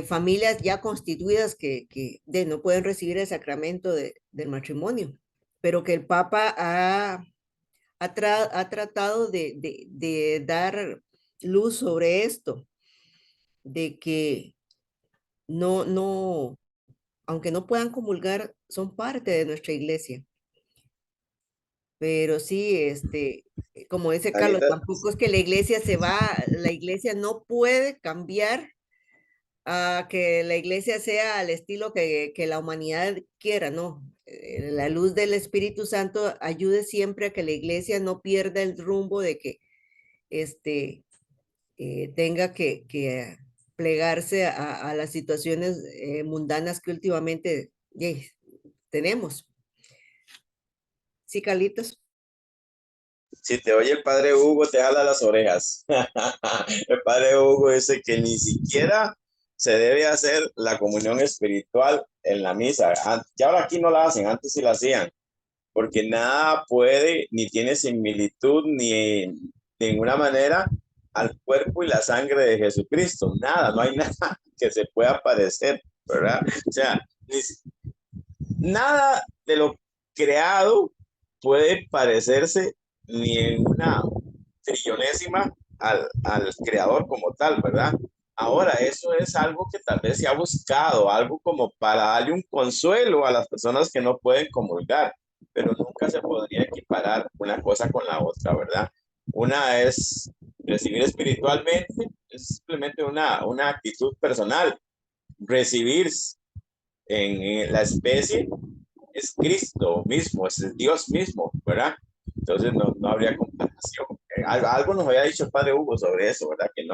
familias ya constituidas que no pueden recibir el sacramento del matrimonio, pero que el Papa ha tratado de dar luz sobre esto, de que no, aunque no puedan comulgar, son parte de nuestra iglesia. Pero sí, como dice Carlos, Anita, tampoco es que la iglesia la iglesia no puede cambiar a que la iglesia sea al estilo que la humanidad quiera, no. La luz del Espíritu Santo ayude siempre a que la iglesia no pierda el rumbo de que tenga que plegarse a las situaciones mundanas que últimamente tenemos. Sí, Carlitos. si te oye el padre Hugo, te jala las orejas. El padre Hugo dice que ni siquiera se debe hacer la comunión espiritual en la misa. Ya ahora aquí no la hacen, antes sí la hacían, porque nada puede, ni tiene similitud, ni de ninguna manera al cuerpo y la sangre de Jesucristo. Nada, no hay nada que se pueda parecer, ¿verdad? O sea, nada de lo creado puede parecerse ni en una trillonésima al creador como tal, ¿verdad? Ahora, eso es algo que tal vez se ha buscado, algo como para darle un consuelo a las personas que no pueden comulgar, pero nunca se podría equiparar una cosa con la otra, ¿verdad? Una es recibir espiritualmente, es simplemente una actitud personal. Recibir en la especie es Cristo mismo, es Dios mismo, ¿verdad? Entonces no habría comparación. Algo nos había dicho el padre Hugo sobre eso, ¿verdad? Que en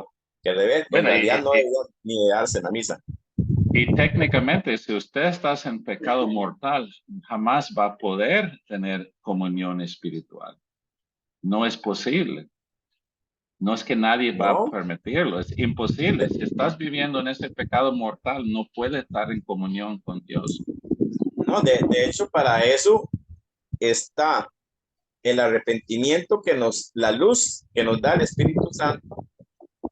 Bueno, realidad no debía ni de darse en la misa. y técnicamente, si usted está en pecado mortal, jamás va a poder tener comunión espiritual. No es posible. No es que nadie va a ¿No? permitirlo, es imposible. Si estás viviendo en ese pecado mortal, no puedes estar en comunión con Dios. No, de hecho, para eso está el arrepentimiento la luz que nos da el Espíritu Santo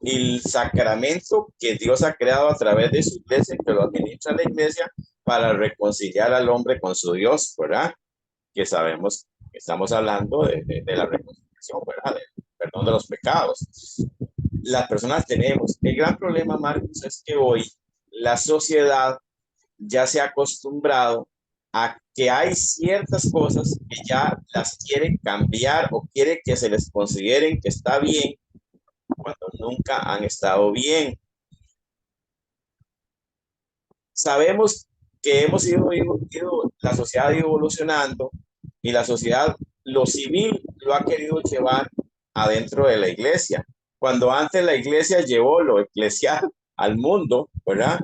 y el sacramento que Dios ha creado a través de su iglesia, que lo administra la iglesia para reconciliar al hombre con su Dios, ¿verdad? Que sabemos que estamos hablando de la reconciliación, ¿verdad? Del perdón de los pecados. Las personas tenemos. El gran problema, Marcos, es que hoy la sociedad ya se ha acostumbrado a que hay ciertas cosas que ya las quieren cambiar o quieren que se les consideren que está bien cuando nunca han estado bien. Sabemos que hemos ido la sociedad ha ido evolucionando y la sociedad, lo civil, lo ha querido llevar adentro de la iglesia. Cuando antes la iglesia llevó lo eclesial al mundo, ¿verdad?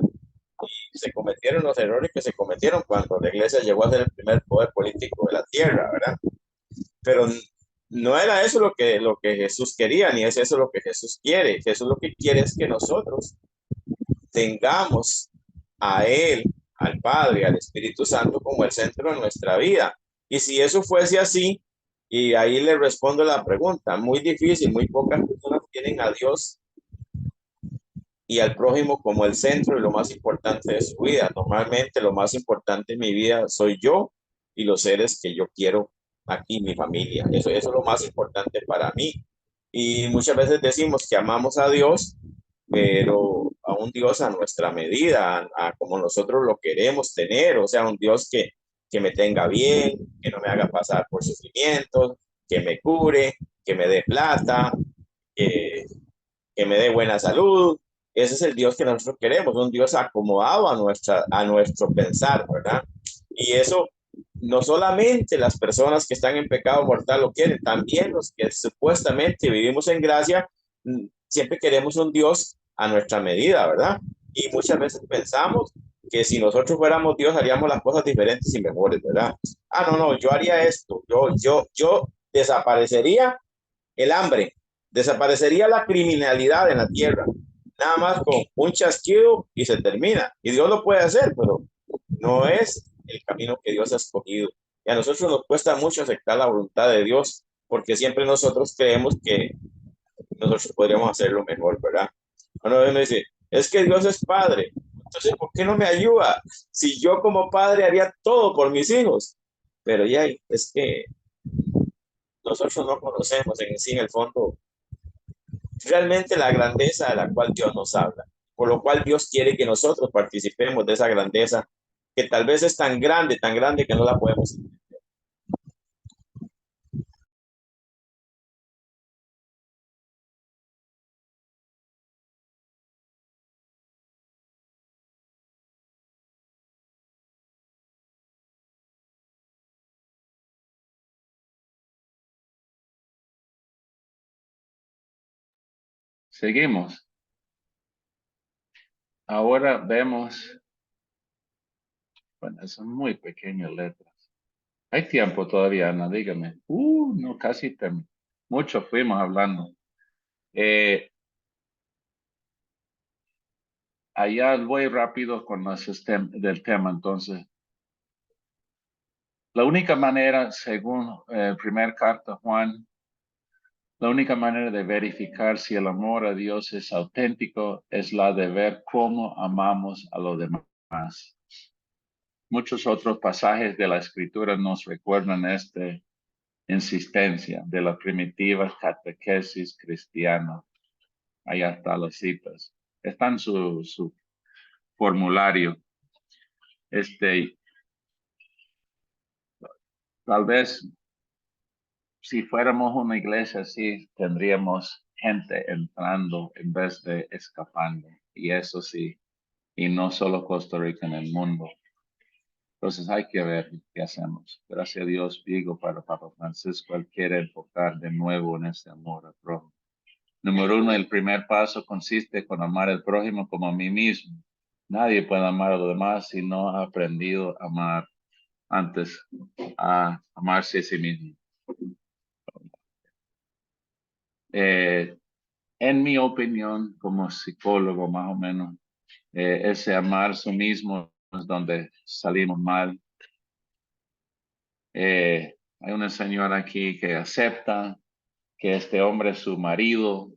Y se cometieron los errores que se cometieron cuando la iglesia llegó a ser el primer poder político de la tierra, ¿verdad? Pero no era eso lo que Jesús quería, ni es eso lo que Jesús quiere. Jesús lo que quiere es que nosotros tengamos a Él, al Padre, al Espíritu Santo como el centro de nuestra vida. Y si eso fuese así, y ahí le respondo la pregunta, muy difícil, muy pocas personas tienen a Dios y al prójimo como el centro y lo más importante de su vida. Normalmente lo más importante en mi vida soy yo y los seres que yo quiero aquí, mi familia. Eso es lo más importante para mí. Y muchas veces decimos que amamos a Dios, pero a un Dios a nuestra medida, a como nosotros lo queremos tener, o sea, un Dios que me tenga bien, que no me haga pasar por sufrimientos, que me cure, que me dé plata, que, que me dé buena salud. Ese es el Dios que nosotros queremos, un Dios acomodado a nuestro pensar, ¿verdad? Y eso no solamente las personas que están en pecado mortal lo quieren, también los que supuestamente vivimos en gracia, siempre queremos un Dios a nuestra medida, ¿verdad? Y muchas veces pensamos que si nosotros fuéramos Dios haríamos las cosas diferentes y mejores, ¿verdad? Ah, no, yo haría esto, yo desaparecería el hambre, desaparecería la criminalidad en la tierra, nada más con un chasquido y se termina. Y Dios lo puede hacer, pero no es el camino que Dios ha escogido. Y a nosotros nos cuesta mucho aceptar la voluntad de Dios, porque siempre nosotros creemos que nosotros podríamos hacerlo mejor, ¿verdad? Uno dice, es que Dios es padre, entonces ¿por qué no me ayuda? Si yo como padre haría todo por mis hijos. Pero ya, es que nosotros no conocemos en sí, en el fondo, realmente la grandeza de la cual Dios nos habla, por lo cual Dios quiere que nosotros participemos de esa grandeza que tal vez es tan grande que no la podemos entender. Seguimos. Ahora vemos, bueno, son muy pequeñas letras. Hay tiempo todavía, Ana, dígame. No, casi mucho fuimos hablando. Allá voy rápido con los del tema, entonces. La única manera, según el primer carta Juan, la única manera de verificar si el amor a Dios es auténtico es la de ver cómo amamos a los demás. Muchos otros pasajes de la Escritura nos recuerdan esta insistencia de la primitiva catequesis cristiana. Allá están las citas. Está en su formulario. Tal vez si fuéramos una iglesia así, tendríamos gente entrando en vez de escapando. Y eso sí, y no solo Costa Rica, en el mundo. Entonces hay que ver qué hacemos. Gracias a Dios, digo, para Papa Francisco, él quiere enfocar de nuevo en ese amor al prójimo. Número 1, el primer paso consiste en amar al prójimo como a mí mismo. Nadie puede amar a los demás si no ha aprendido a amar antes, a amarse a sí mismo. En mi opinión, como psicólogo más o menos, ese amar a sí mismo es donde salimos mal. Hay una señora aquí que acepta que este hombre es su marido,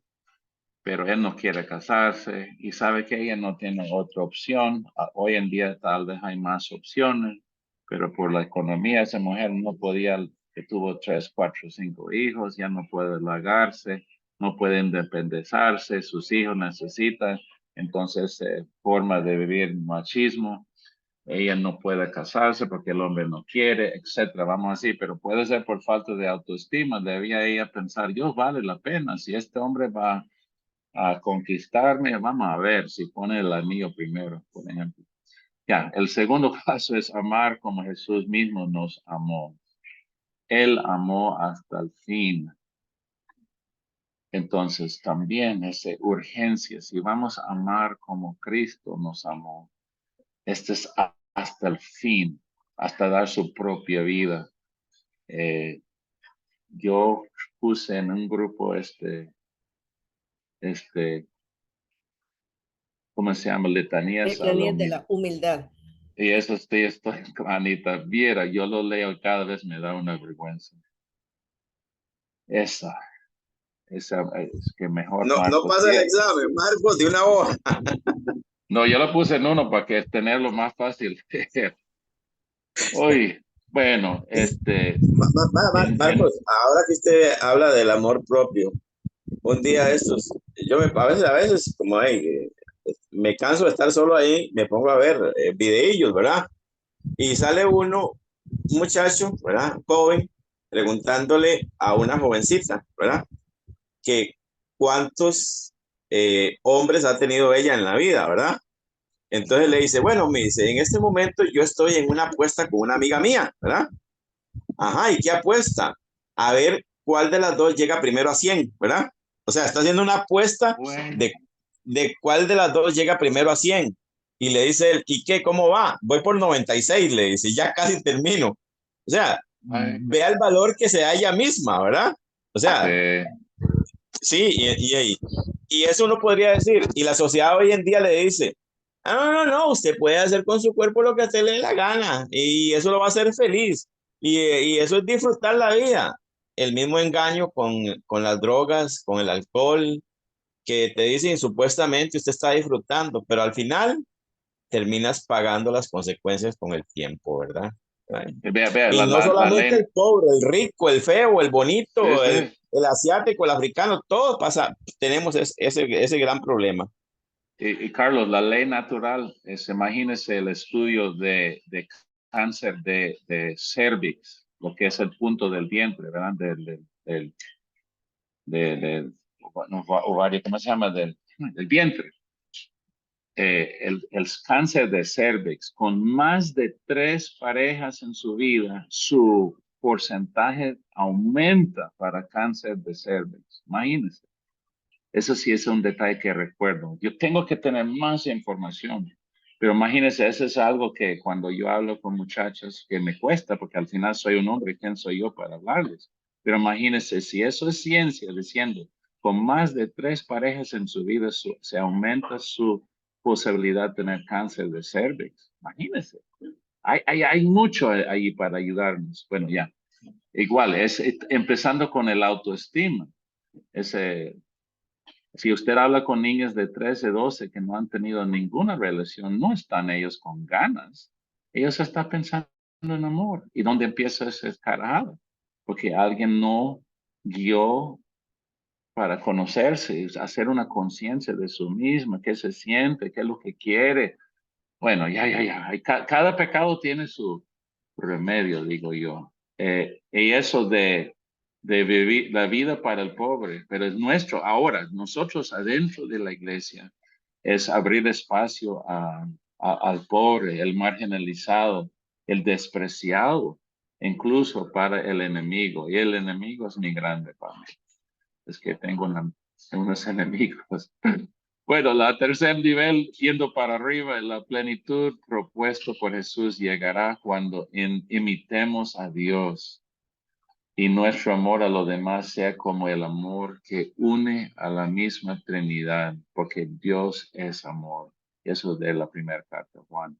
pero él no quiere casarse y sabe que ella no tiene otra opción. Hoy en día tal vez hay más opciones, pero por la economía esa mujer no podía, que tuvo 3, 4, 5 hijos, ya no puede largarse, no puede independizarse, sus hijos necesitan, entonces forma de vivir machismo. Ella no puede casarse porque el hombre no quiere, etcétera. Vamos así, pero puede ser por falta de autoestima. Debía ella pensar, Dios vale la pena. Si este hombre va a conquistarme, vamos a ver si pone el anillo primero, por ejemplo. Ya, el segundo paso es amar como Jesús mismo nos amó. Él amó hasta el fin. Entonces, también esa urgencia, si vamos a amar como Cristo nos amó, este es hasta el fin, hasta dar su propia vida. Yo puse en un grupo ¿cómo se llama? Letanías a la Letanías de humildad. la humildad. Y eso estoy con Anita. Viera, yo lo leo cada vez me da una vergüenza. Esa es que mejor No, no Marcos pasa el 10. examen, Marcos, de una hoja. No, yo lo puse en uno para que tenerlo más fácil. Oye, bueno, Marcos, ahora que usted habla del amor propio, un día estos, a veces, como me canso de estar solo ahí, me pongo a ver videillos, ¿verdad? Y sale un muchacho, ¿verdad? Joven, preguntándole a una jovencita, ¿verdad? Que cuántos hombres ha tenido ella en la vida, ¿verdad? Entonces le dice, bueno, me dice, en este momento yo estoy en una apuesta con una amiga mía, ¿verdad? Ajá, ¿y qué apuesta? A ver cuál de las dos llega primero a 100, ¿verdad? O sea, está haciendo una apuesta bueno, de cuál de las dos llega primero a 100. Y le dice él, ¿y qué? ¿Cómo va? Voy por 96, le dice, ya casi termino. O sea, Ay, vea el valor que se da ella misma, ¿verdad? O sea, sí, sí, y eso uno podría decir, y la sociedad hoy en día le dice, ah, no, usted puede hacer con su cuerpo lo que a usted le dé la gana, y eso lo va a hacer feliz, y eso es disfrutar la vida. El mismo engaño con las drogas, con el alcohol, que te dicen supuestamente usted está disfrutando, pero al final terminas pagando las consecuencias con el tiempo, ¿verdad? Ay. vea, Y no la solamente ley, el pobre, el rico, el feo, el sí, bonito, sí. el asiático, el africano, todos pasa, tenemos ese gran problema. Y Carlos, la ley natural es, imagínese el estudio de cáncer de cervix, lo que es el punto del vientre, ¿verdad? Bueno, ovario, ¿cómo se llama? Del vientre. El cáncer de cervix, con más de 3 parejas en su vida, su porcentaje aumenta para cáncer de cervix. Imagínense. Eso sí es un detalle que recuerdo. Yo tengo que tener más información, pero imagínense, eso es algo que cuando yo hablo con muchachos que me cuesta, porque al final soy un hombre, ¿quién soy yo para hablarles? Pero imagínense, si eso es ciencia, diciendo, con más de 3 parejas en su vida, se aumenta su posibilidad de tener cáncer de cervix. Imagínense. Hay mucho ahí para ayudarnos. Bueno, ya. Igual, empezando con el autoestima. Ese, si usted habla con niños de 13, 12 que no han tenido ninguna relación, no están ellos con ganas. Ellos están pensando en amor. ¿Y dónde empieza ese escarado? Porque alguien no guió para conocerse, hacer una conciencia de su misma, qué se siente, qué es lo que quiere. Bueno, ya. Cada pecado tiene su remedio, digo yo. Y eso de vivir la vida para el pobre, pero es nuestro. Ahora, nosotros adentro de la iglesia, es abrir espacio al pobre, el marginalizado, el despreciado, incluso para el enemigo. Y el enemigo es mi grande para mí. Es que tengo unos enemigos. Bueno, la tercer nivel, yendo para arriba, la plenitud propuesto por Jesús llegará cuando imitemos a Dios y nuestro amor a los demás sea como el amor que une a la misma Trinidad, porque Dios es amor. Eso de la primera carta, Juan.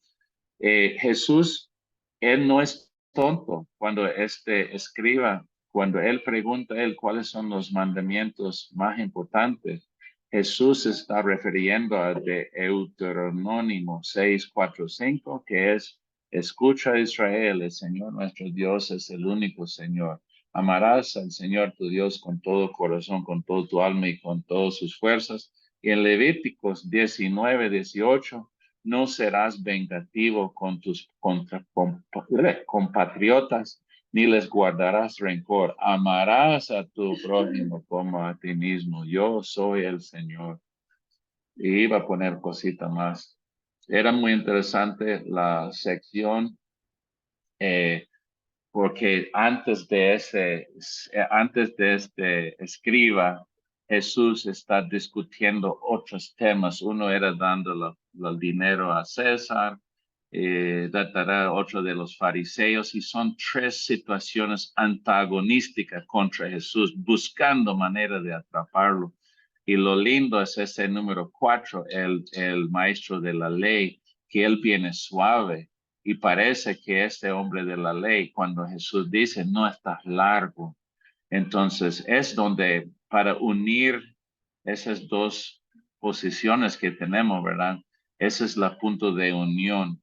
Jesús, él no es tonto cuando escriba, cuando él pregunta a él cuáles son los mandamientos más importantes. Jesús está refiriendo a de Deuteronomio 6:4-5, que es, escucha Israel, el Señor nuestro Dios es el único Señor. Amarás al Señor tu Dios con todo corazón, con todo tu alma y con todas sus fuerzas. Y en Levíticos 19:18, no serás vengativo con tus compatriotas, ni les guardarás rencor. Amarás a tu prójimo como a ti mismo. Yo soy el Señor. Y iba a poner cosita más. Era muy interesante la sección, porque antes de este escriba, Jesús está discutiendo otros temas. Uno era dando el dinero a César, dará otro de los fariseos, y son 3 situaciones antagonísticas contra Jesús, buscando manera de atraparlo. Y lo lindo es ese número 4, el maestro de la ley, que él viene suave. Y parece que este hombre de la ley, cuando Jesús dice, no estás largo, entonces es donde para unir esas dos posiciones que tenemos, ¿verdad? Ese es el punto de unión.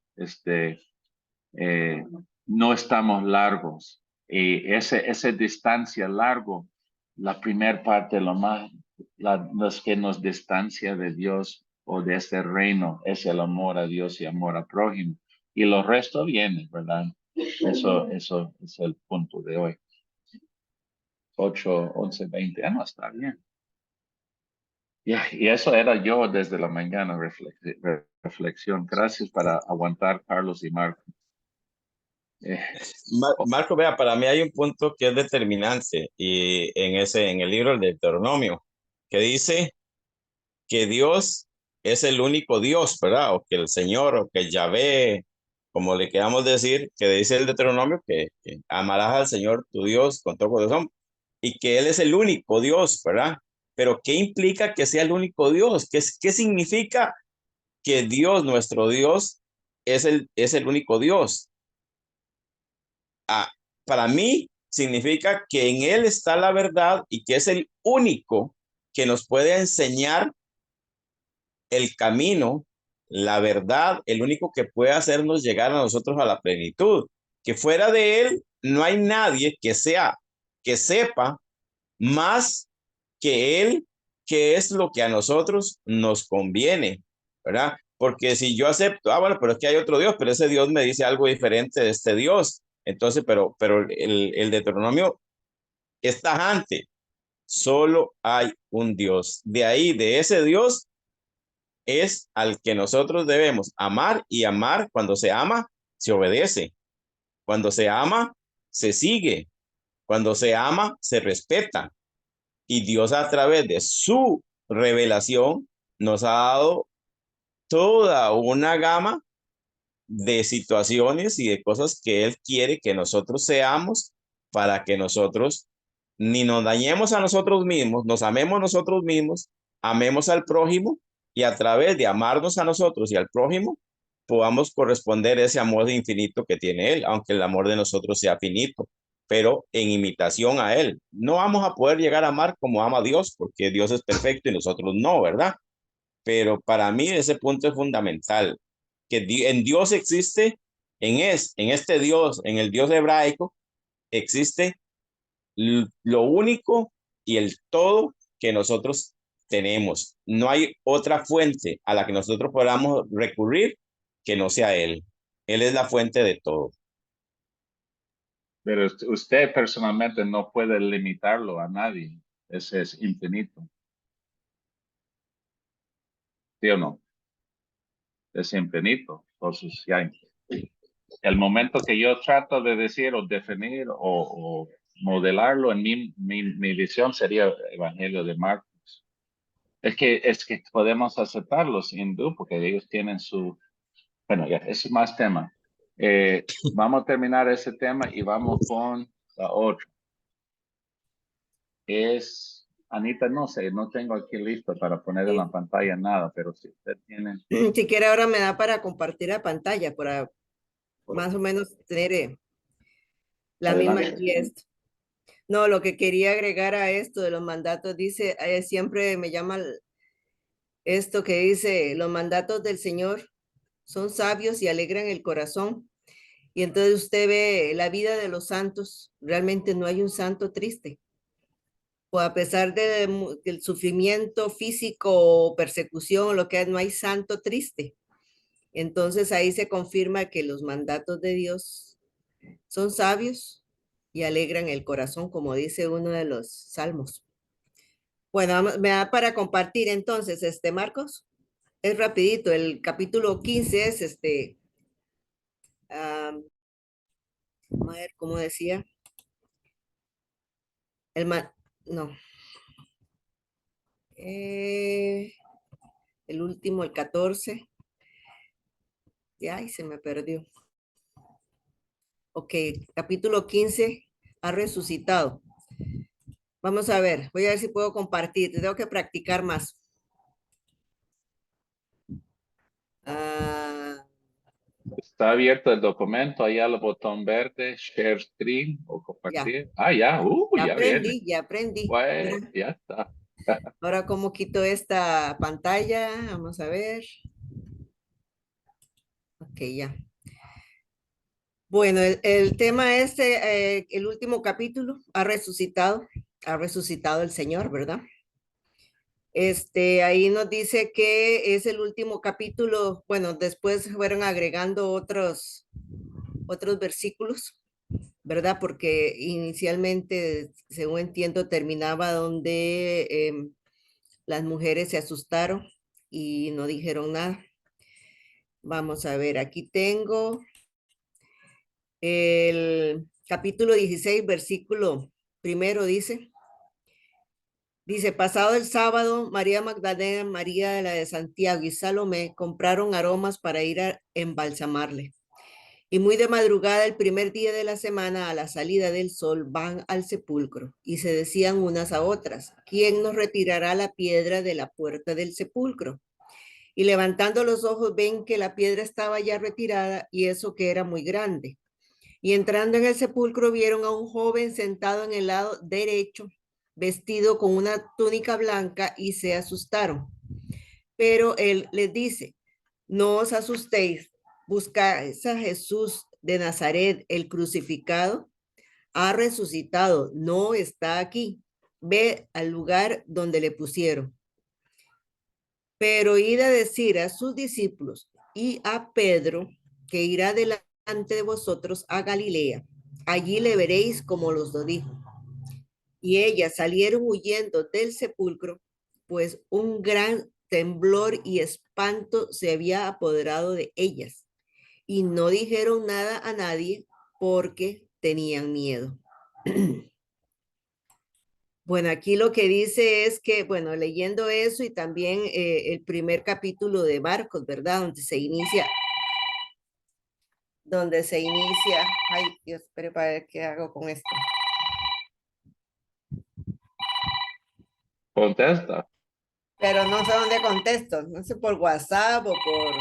Eh, no estamos largos. Y esa distancia largo, la primera parte, los que nos distancia de Dios o de este reino, es el amor a Dios y amor a prójimo. Y lo resto viene, ¿verdad? Eso es el punto de hoy. 8, 11, 20. No, está bien. Y eso era yo desde la mañana, reflexión. Gracias para aguantar, Carlos y Marco. Marco, vea, para mí hay un punto que es determinante y en el libro del Deuteronomio, que dice que Dios es el único Dios, ¿verdad? O que el Señor, o que Yahvé, como le queramos decir, que dice el Deuteronomio, que amarás al Señor tu Dios con todo corazón, y que Él es el único Dios, ¿verdad? Pero ¿qué implica que sea el único Dios? ¿Qué significa que Dios, nuestro Dios, es el único Dios? Ah, para mí significa que en Él está la verdad y que es el único que nos puede enseñar el camino, la verdad, el único que puede hacernos llegar a nosotros a la plenitud. Que fuera de Él no hay nadie que sepa más que Él, qué es lo que a nosotros nos conviene, ¿verdad? Porque si yo acepto, bueno, pero es que hay otro Dios, pero ese Dios me dice algo diferente de este Dios. Entonces, pero el Deuteronomio es tajante. Solo hay un Dios. De ahí, de ese Dios, es al que nosotros debemos amar, y amar, cuando se ama, se obedece. Cuando se ama, se sigue. Cuando se ama, se respeta. Y Dios, a través de su revelación, nos ha dado toda una gama de situaciones y de cosas que Él quiere que nosotros seamos, para que nosotros ni nos dañemos a nosotros mismos, nos amemos nosotros mismos, amemos al prójimo, y a través de amarnos a nosotros y al prójimo, podamos corresponder ese amor infinito que tiene Él, aunque el amor de nosotros sea finito, pero en imitación a Él. No vamos a poder llegar a amar como ama Dios, porque Dios es perfecto y nosotros no, ¿verdad? Pero para mí ese punto es fundamental, que en Dios existe, en este Dios, en el Dios hebraico, existe lo único y el todo que nosotros tenemos. No hay otra fuente a la que nosotros podamos recurrir que no sea Él. Él es la fuente de todo. Pero usted personalmente no puede limitarlo a nadie. Ese es infinito. ¿Sí o no? Es infinito. Entonces, ya, el momento que yo trato de decir o definir o modelarlo en mi visión sería el Evangelio de Marcos. Es que podemos aceptar los hindú porque ellos tienen su... Bueno, ya, ese es más tema. Vamos a terminar ese tema y vamos con la otra. Anita, no sé, no tengo aquí listo para poner en la pantalla nada, pero si usted tiene... Si quiere ahora me da para compartir la pantalla, para más o menos tener la misma Adelante. guía esto. No, lo que quería agregar a esto de los mandatos, dice, siempre me llama esto que dice, los mandatos del Señor son sabios y alegran el corazón. Y entonces usted ve la vida de los santos, realmente no hay un santo triste. O a pesar del sufrimiento físico o persecución, lo que es, no hay santo triste. Entonces ahí se confirma que los mandatos de Dios son sabios y alegran el corazón, como dice uno de los salmos. Bueno, me da para compartir entonces, Marcos, es rapidito, el capítulo 15 es a ver, ¿cómo decía? No. El último, el 14. Ay, se me perdió. Ok, capítulo 15, ha resucitado. Vamos a ver, voy a ver si puedo compartir. Tengo que practicar más. Está abierto el documento, allá el botón verde, share screen o Ya, compartir. Ya, ya viene. ya aprendí. Bueno, ya está. Ahora, ¿cómo quito esta pantalla? Vamos a ver. Ok, ya. Bueno, el tema es el último capítulo, ha resucitado el Señor, ¿verdad? Ahí nos dice que es el último capítulo, bueno, después fueron agregando otros versículos, ¿verdad? Porque inicialmente, según entiendo, terminaba donde las mujeres se asustaron y no dijeron nada. Vamos a ver, aquí tengo el capítulo 16, versículo primero, dice, Dice, pasado el sábado, María Magdalena, María la de Santiago y Salomé compraron aromas para ir a embalsamarle. Y muy de madrugada, el primer día de la semana, a la salida del sol, van al sepulcro y se decían unas a otras, ¿quién nos retirará la piedra de la puerta del sepulcro? Y levantando los ojos ven que la piedra estaba ya retirada y eso que era muy grande. Y entrando en el sepulcro vieron a un joven sentado en el lado derecho, vestido con una túnica blanca y se asustaron. Pero él les dice, no os asustéis, buscáis a Jesús de Nazaret, el crucificado, ha resucitado, no está aquí. Ve al lugar donde le pusieron. Pero id a decir a sus discípulos y a Pedro que irá delante de vosotros a Galilea. Allí le veréis como los lo dijo. Y ellas salieron huyendo del sepulcro, pues un gran temblor y espanto se había apoderado de ellas. Y no dijeron nada a nadie porque tenían miedo. Bueno, aquí lo que dice es que, bueno, leyendo eso y también el primer capítulo de Marcos, ¿verdad? Donde se inicia, ay Dios, espere para ver qué hago con esto. Contesta. Pero no sé dónde contesto, no sé por WhatsApp o por...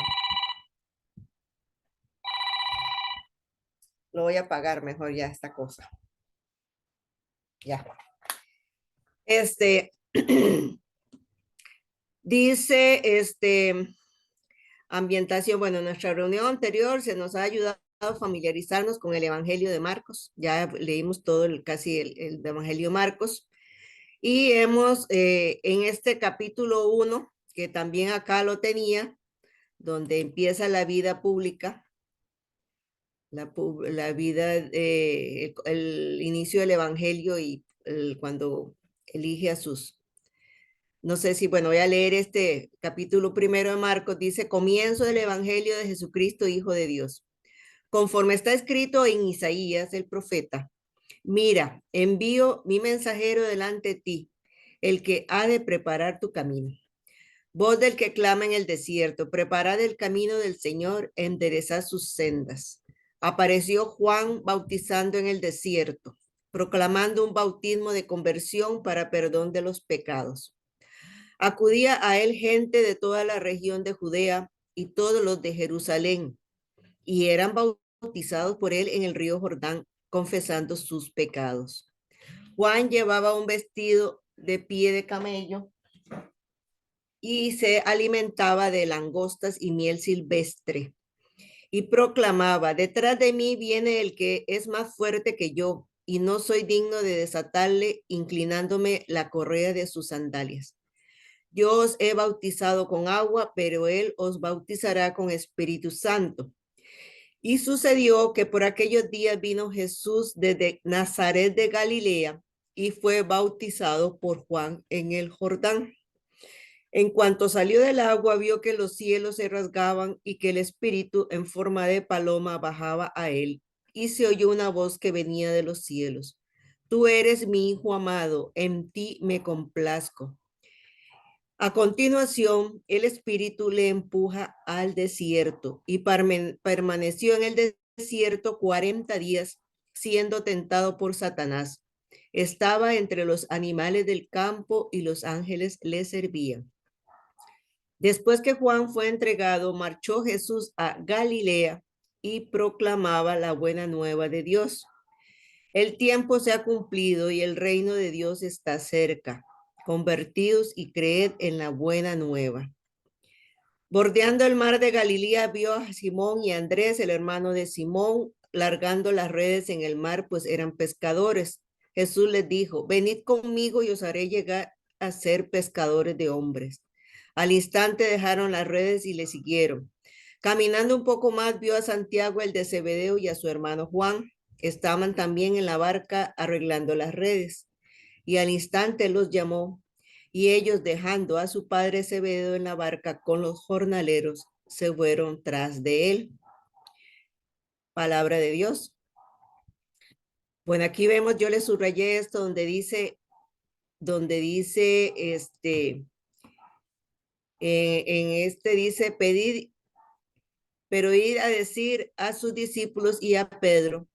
Lo voy a apagar mejor ya esta cosa. Ya. Dice, ambientación, bueno, en nuestra reunión anterior se nos ha ayudado a familiarizarnos con el Evangelio de Marcos. Ya leímos todo casi el Evangelio de Marcos. Y hemos, en este capítulo 1, que también acá lo tenía, donde empieza la vida pública, la vida, el inicio del Evangelio y cuando elige a sus... No sé si, bueno, voy a leer este capítulo primero de Marcos. Dice, comienzo del Evangelio de Jesucristo, Hijo de Dios. Conforme está escrito en Isaías, el profeta, mira, envío mi mensajero delante de ti, el que ha de preparar tu camino. Voz del que clama en el desierto, preparad el camino del Señor, enderezad sus sendas. Apareció Juan bautizando en el desierto, proclamando un bautismo de conversión para perdón de los pecados. Acudía a él gente de toda la región de Judea y todos los de Jerusalén, y eran bautizados por él en el río Jordán, confesando sus pecados. Juan llevaba un vestido de pie de camello y se alimentaba de langostas y miel silvestre. Y proclamaba, detrás de mí viene el que es más fuerte que yo, y no soy digno de desatarle, inclinándome la correa de sus sandalias. Yo os he bautizado con agua, pero él os bautizará con Espíritu Santo. Y sucedió que por aquellos días vino Jesús desde Nazaret de Galilea y fue bautizado por Juan en el Jordán. En cuanto salió del agua, vio que los cielos se rasgaban y que el Espíritu en forma de paloma bajaba a él. Y se oyó una voz que venía de los cielos. Tú eres mi Hijo amado, en ti me complazco. A continuación, el Espíritu le empuja al desierto y permaneció en el desierto 40 días, siendo tentado por Satanás. Estaba entre los animales del campo y los ángeles le servían. Después que Juan fue entregado, marchó Jesús a Galilea y proclamaba la buena nueva de Dios. El tiempo se ha cumplido y el reino de Dios está cerca. Convertidos y creed en la buena nueva. Bordeando el mar de Galilea, vio a Simón y a Andrés, el hermano de Simón, largando las redes en el mar, pues eran pescadores. Jesús les dijo, venid conmigo y os haré llegar a ser pescadores de hombres. Al instante dejaron las redes y le siguieron. Caminando un poco más, vio a Santiago, el de Zebedeo, y a su hermano Juan. Estaban también en la barca arreglando las redes. Y al instante los llamó, y ellos, dejando a su padre Zebedeo en la barca con los jornaleros, se fueron tras de él. Palabra de Dios. Bueno, aquí vemos, yo le subrayé esto donde dice donde dice, dice, pedid, pero ir a decir a sus discípulos y a Pedro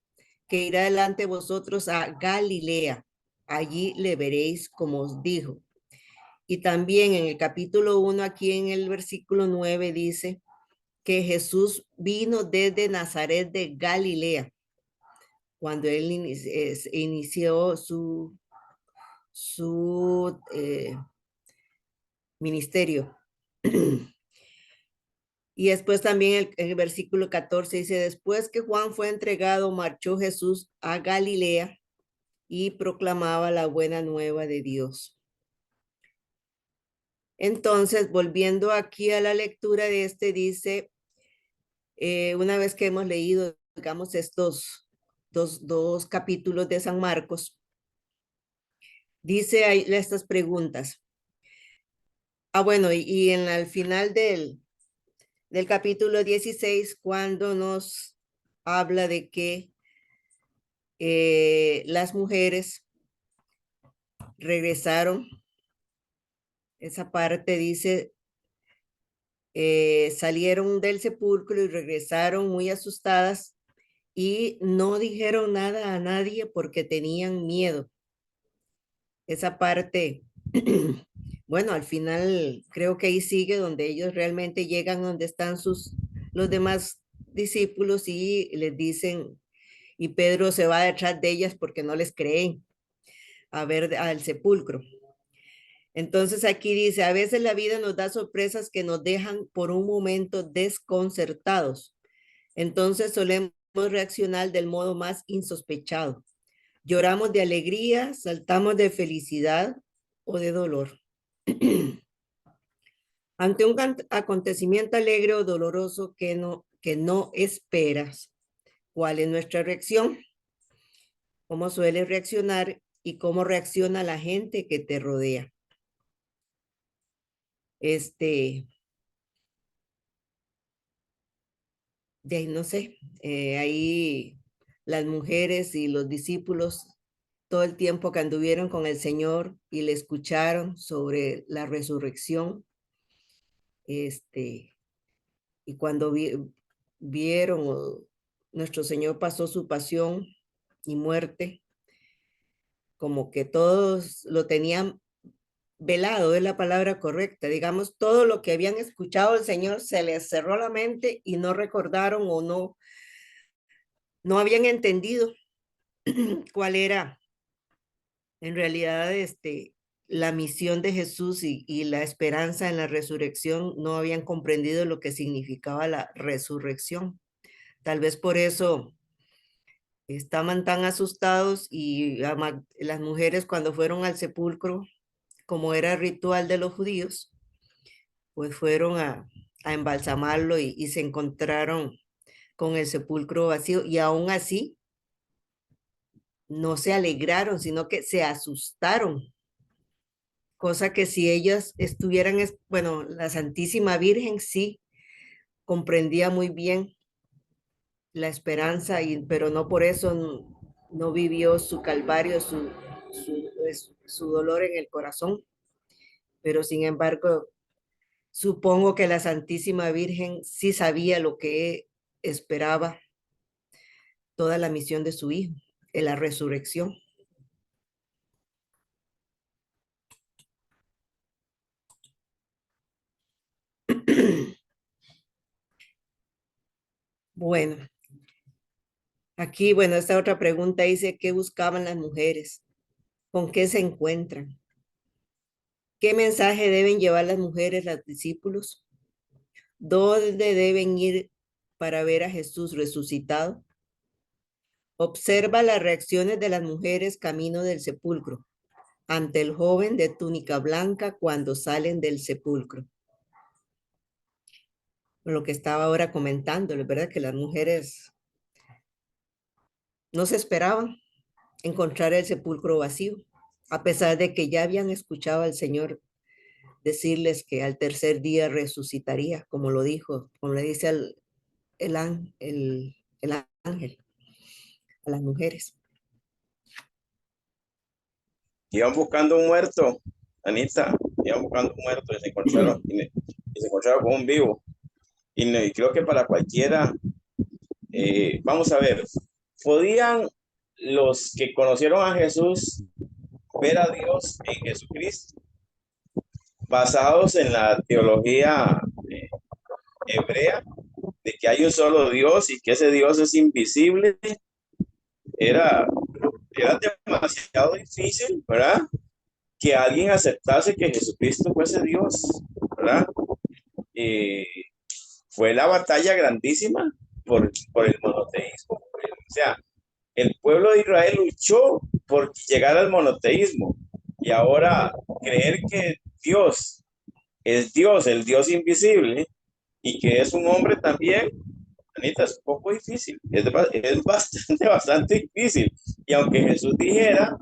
que irá delante de vosotros a Galilea. Allí le veréis como os dijo. Y también en el capítulo 1, aquí en el versículo 9, dice que Jesús vino desde Nazaret de Galilea, cuando él inició su ministerio. Y después también el versículo 14 dice, después que Juan fue entregado, marchó Jesús a Galilea y proclamaba la buena nueva de Dios. Entonces, volviendo aquí a la lectura de dice, una vez que hemos leído, digamos, estos dos capítulos de San Marcos, dice ahí estas preguntas. Bueno, y en el final del capítulo 16, cuando nos habla de que las mujeres regresaron, esa parte dice, salieron del sepulcro y regresaron muy asustadas y no dijeron nada a nadie porque tenían miedo. Esa parte, bueno, al final creo que ahí sigue donde ellos realmente llegan donde están los demás discípulos y les dicen, y Pedro se va detrás de ellas porque no les creen a ver al sepulcro. Entonces aquí dice, a veces la vida nos da sorpresas que nos dejan por un momento desconcertados. Entonces solemos reaccionar del modo más insospechado. Lloramos de alegría, saltamos de felicidad o de dolor. Ante un acontecimiento alegre o doloroso que no esperas, ¿cuál es nuestra reacción? ¿Cómo sueles reaccionar y cómo reacciona la gente que te rodea? No sé, ahí las mujeres y los discípulos todo el tiempo que anduvieron con el Señor y le escucharon sobre la resurrección, y cuando vieron nuestro Señor pasó su pasión y muerte, como que todos lo tenían velado, es la palabra correcta, digamos, todo lo que habían escuchado el Señor se les cerró la mente y no recordaron o no habían entendido cuál era en realidad la misión de Jesús y la esperanza en la resurrección. No habían comprendido lo que significaba la resurrección. Tal vez por eso estaban tan asustados y las mujeres cuando fueron al sepulcro, como era ritual de los judíos, pues fueron a embalsamarlo y se encontraron con el sepulcro vacío y aún así no se alegraron, sino que se asustaron. Cosa que si ellas estuvieran, bueno, la Santísima Virgen sí comprendía muy bien la esperanza, pero no por eso no vivió su calvario, su dolor en el corazón. Pero sin embargo, supongo que la Santísima Virgen sí sabía lo que esperaba toda la misión de su hijo, en la resurrección. Bueno, aquí, bueno, esta otra pregunta dice, ¿qué buscaban las mujeres? ¿Con qué se encuentran? ¿Qué mensaje deben llevar las mujeres, los discípulos? ¿Dónde deben ir para ver a Jesús resucitado? Observa las reacciones de las mujeres camino del sepulcro ante el joven de túnica blanca cuando salen del sepulcro. Lo que estaba ahora comentando, es verdad que las mujeres no se esperaban encontrar el sepulcro vacío, a pesar de que ya habían escuchado al Señor decirles que al tercer día resucitaría, como lo dijo, como le dice el ángel a las mujeres. Iban buscando un muerto, Anita, iban buscando un muerto y se encontraron, y se encontraron con un vivo. Y creo que para cualquiera, vamos a ver, ¿podían los que conocieron a Jesús ver a Dios en Jesucristo? Basados en la teología hebrea, de que hay un solo Dios y que ese Dios es invisible, era, era demasiado difícil, ¿verdad? Que alguien aceptase que Jesucristo fuese Dios, ¿verdad? Fue la batalla grandísima por el monoteísmo. O sea, el pueblo de Israel luchó por llegar al monoteísmo y ahora creer que Dios es Dios, el Dios invisible, y que es un hombre también, Anita, es un poco difícil, es bastante difícil. Y aunque Jesús dijera,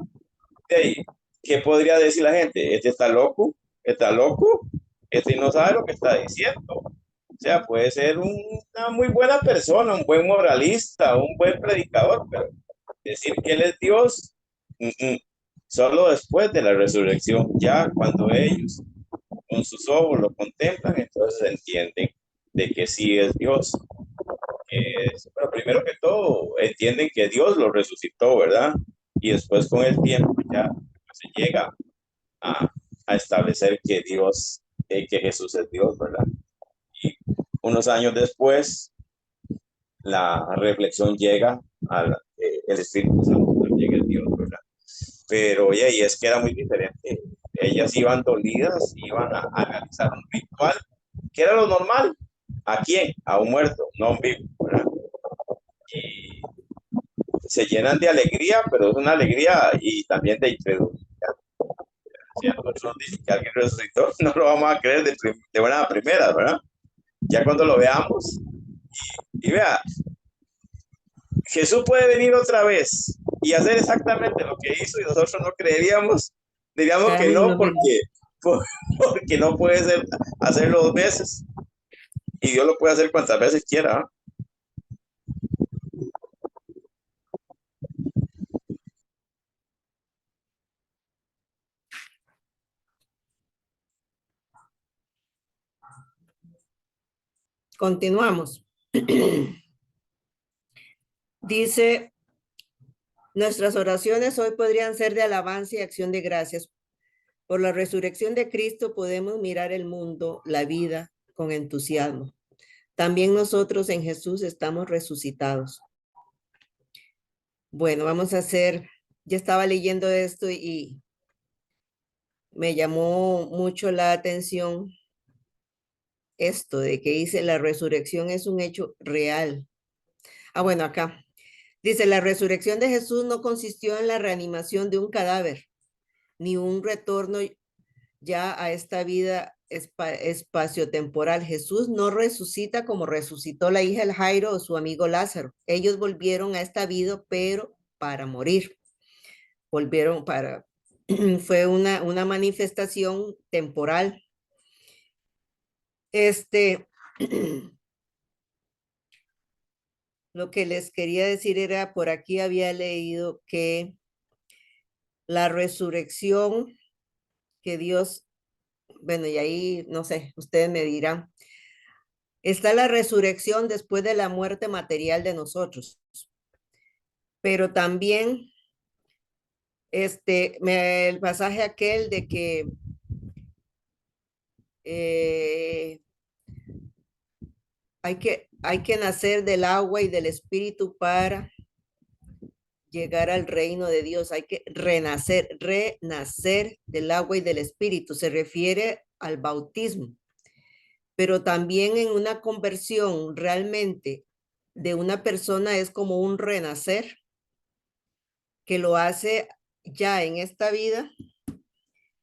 hey, ¿qué podría decir la gente? Este está loco, este no sabe lo que está diciendo. O sea, puede ser una muy buena persona, un buen moralista, un buen predicador, pero decir que él es Dios, solo después de la resurrección, ya cuando ellos con sus ojos lo contemplan, entonces entienden de que sí es Dios. Pero primero que todo, entienden que Dios lo resucitó, ¿verdad? Y después con el tiempo ya se llega a, a establecer que Dios, que Jesús es Dios, ¿verdad? Y unos años después, la reflexión llega al el Espíritu Santo, llega el Dios, ¿verdad? Pero oye, y es que era muy diferente. Ellas iban dolidas, iban a realizar un ritual, que era lo normal. ¿A quién? A un muerto, no a un vivo, ¿verdad? Y se llenan de alegría, pero es una alegría y también de incredulidad. Si a nosotros nos dicen que alguien resucitó, no lo vamos a creer de buena primera, ¿verdad? Ya cuando lo veamos, y vea, Jesús puede venir otra vez y hacer exactamente lo que hizo y nosotros no creeríamos, diríamos que no porque no puede hacerlo 2 veces y Dios lo puede hacer cuantas veces quiera. ¿Eh? Continuamos. Dice, nuestras oraciones hoy podrían ser de alabanza y acción de gracias. Por la resurrección de Cristo podemos mirar el mundo, la vida, con entusiasmo. También nosotros en Jesús estamos resucitados. Bueno, vamos a hacer, ya estaba leyendo esto y me llamó mucho la atención esto de que dice la resurrección es un hecho real. Bueno, acá dice la resurrección de Jesús no consistió en la reanimación de un cadáver, ni un retorno ya a esta vida espaciotemporal. Jesús no resucita como resucitó la hija del Jairo o su amigo Lázaro. Ellos volvieron a esta vida, pero para morir. Volvieron para, fue una manifestación temporal. Lo que les quería decir era, por aquí había leído que la resurrección que Dios, bueno, y ahí, no sé, ustedes me dirán, está la resurrección después de la muerte material de nosotros, pero también el pasaje aquel de que hay que nacer del agua y del espíritu para llegar al reino de Dios. Hay que renacer del agua y del espíritu. Se refiere al bautismo, pero también en una conversión realmente de una persona es como un renacer que lo hace ya en esta vida,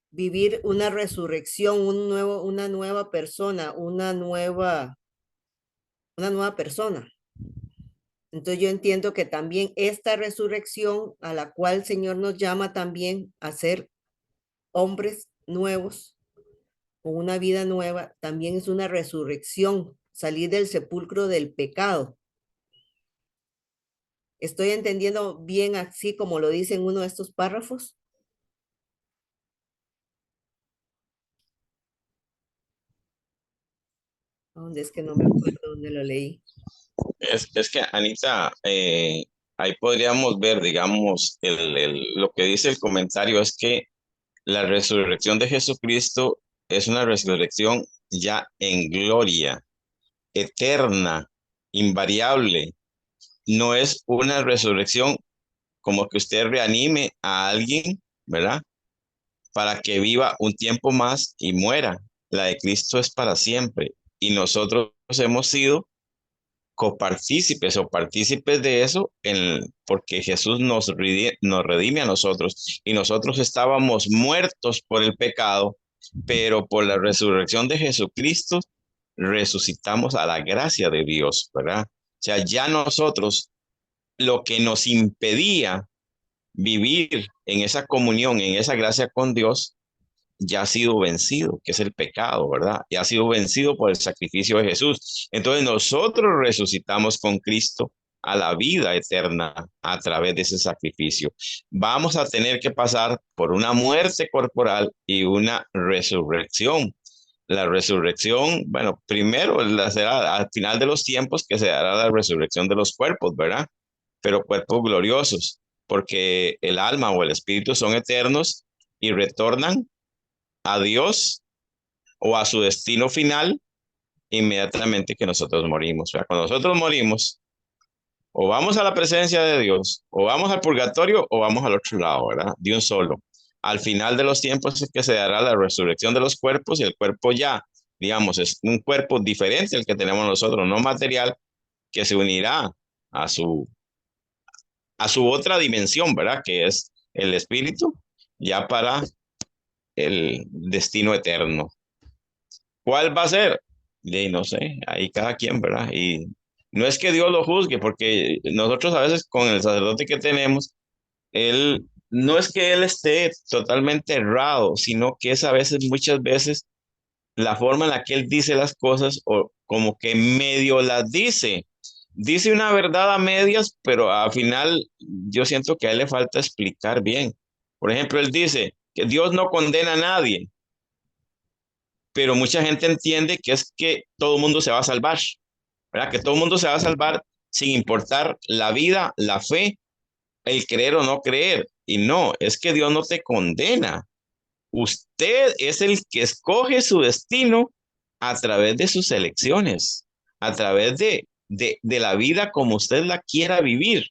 vivir una resurrección, una nueva persona, una nueva persona. Entonces yo entiendo que también esta resurrección a la cual el Señor nos llama también a ser hombres nuevos, con una vida nueva, también es una resurrección, salir del sepulcro del pecado. ¿Estoy entendiendo bien así como lo dice en uno de estos párrafos? ¿Dónde es que no me acuerdo dónde lo leí? Es que, Anita, ahí podríamos ver, digamos, lo que dice el comentario es que la resurrección de Jesucristo es una resurrección ya en gloria, eterna, invariable. No es una resurrección como que usted reanime a alguien, ¿verdad? Para que viva un tiempo más y muera. La de Cristo es para siempre. Y nosotros hemos sido copartícipes o partícipes de eso porque Jesús nos redime a nosotros y nosotros estábamos muertos por el pecado, pero por la resurrección de Jesucristo resucitamos a la gracia de Dios, ¿verdad? O sea, ya nosotros lo que nos impedía vivir en esa comunión, en esa gracia con Dios, ya ha sido vencido, que es el pecado, ¿verdad? Ya ha sido vencido por el sacrificio de Jesús. Entonces nosotros resucitamos con Cristo a la vida eterna a través de ese sacrificio. Vamos a tener que pasar por una muerte corporal y una resurrección. La resurrección, bueno, primero será al final de los tiempos que se dará la resurrección de los cuerpos, ¿verdad? Pero cuerpos gloriosos, porque el alma o el espíritu son eternos y retornan a Dios o a su destino final inmediatamente que nosotros morimos. O sea, cuando nosotros morimos, o vamos a la presencia de Dios, o vamos al purgatorio, o vamos al otro lado, ¿verdad? De un solo. Al final de los tiempos es que se dará la resurrección de los cuerpos y el cuerpo ya, digamos, es un cuerpo diferente al que tenemos nosotros, no material, que se unirá a a su otra dimensión, ¿verdad? Que es el espíritu, ya para el destino eterno. ¿Cuál va a ser? Y no sé, ahí cada quien, ¿verdad? Y no es que Dios lo juzgue, porque nosotros a veces con el sacerdote que tenemos, él, no es que él esté totalmente errado, sino que es a veces, muchas veces, la forma en la que él dice las cosas o como que medio las dice. Dice una verdad a medias, pero al final yo siento que a él le falta explicar bien. Por ejemplo, él dice que Dios no condena a nadie, pero mucha gente entiende que es que todo el mundo se va a salvar, ¿verdad? Que todo el mundo se va a salvar sin importar la vida, la fe, el creer o no creer. Y no, es que Dios no te condena. Usted es el que escoge su destino a través de sus elecciones, a través de la vida como usted la quiera vivir.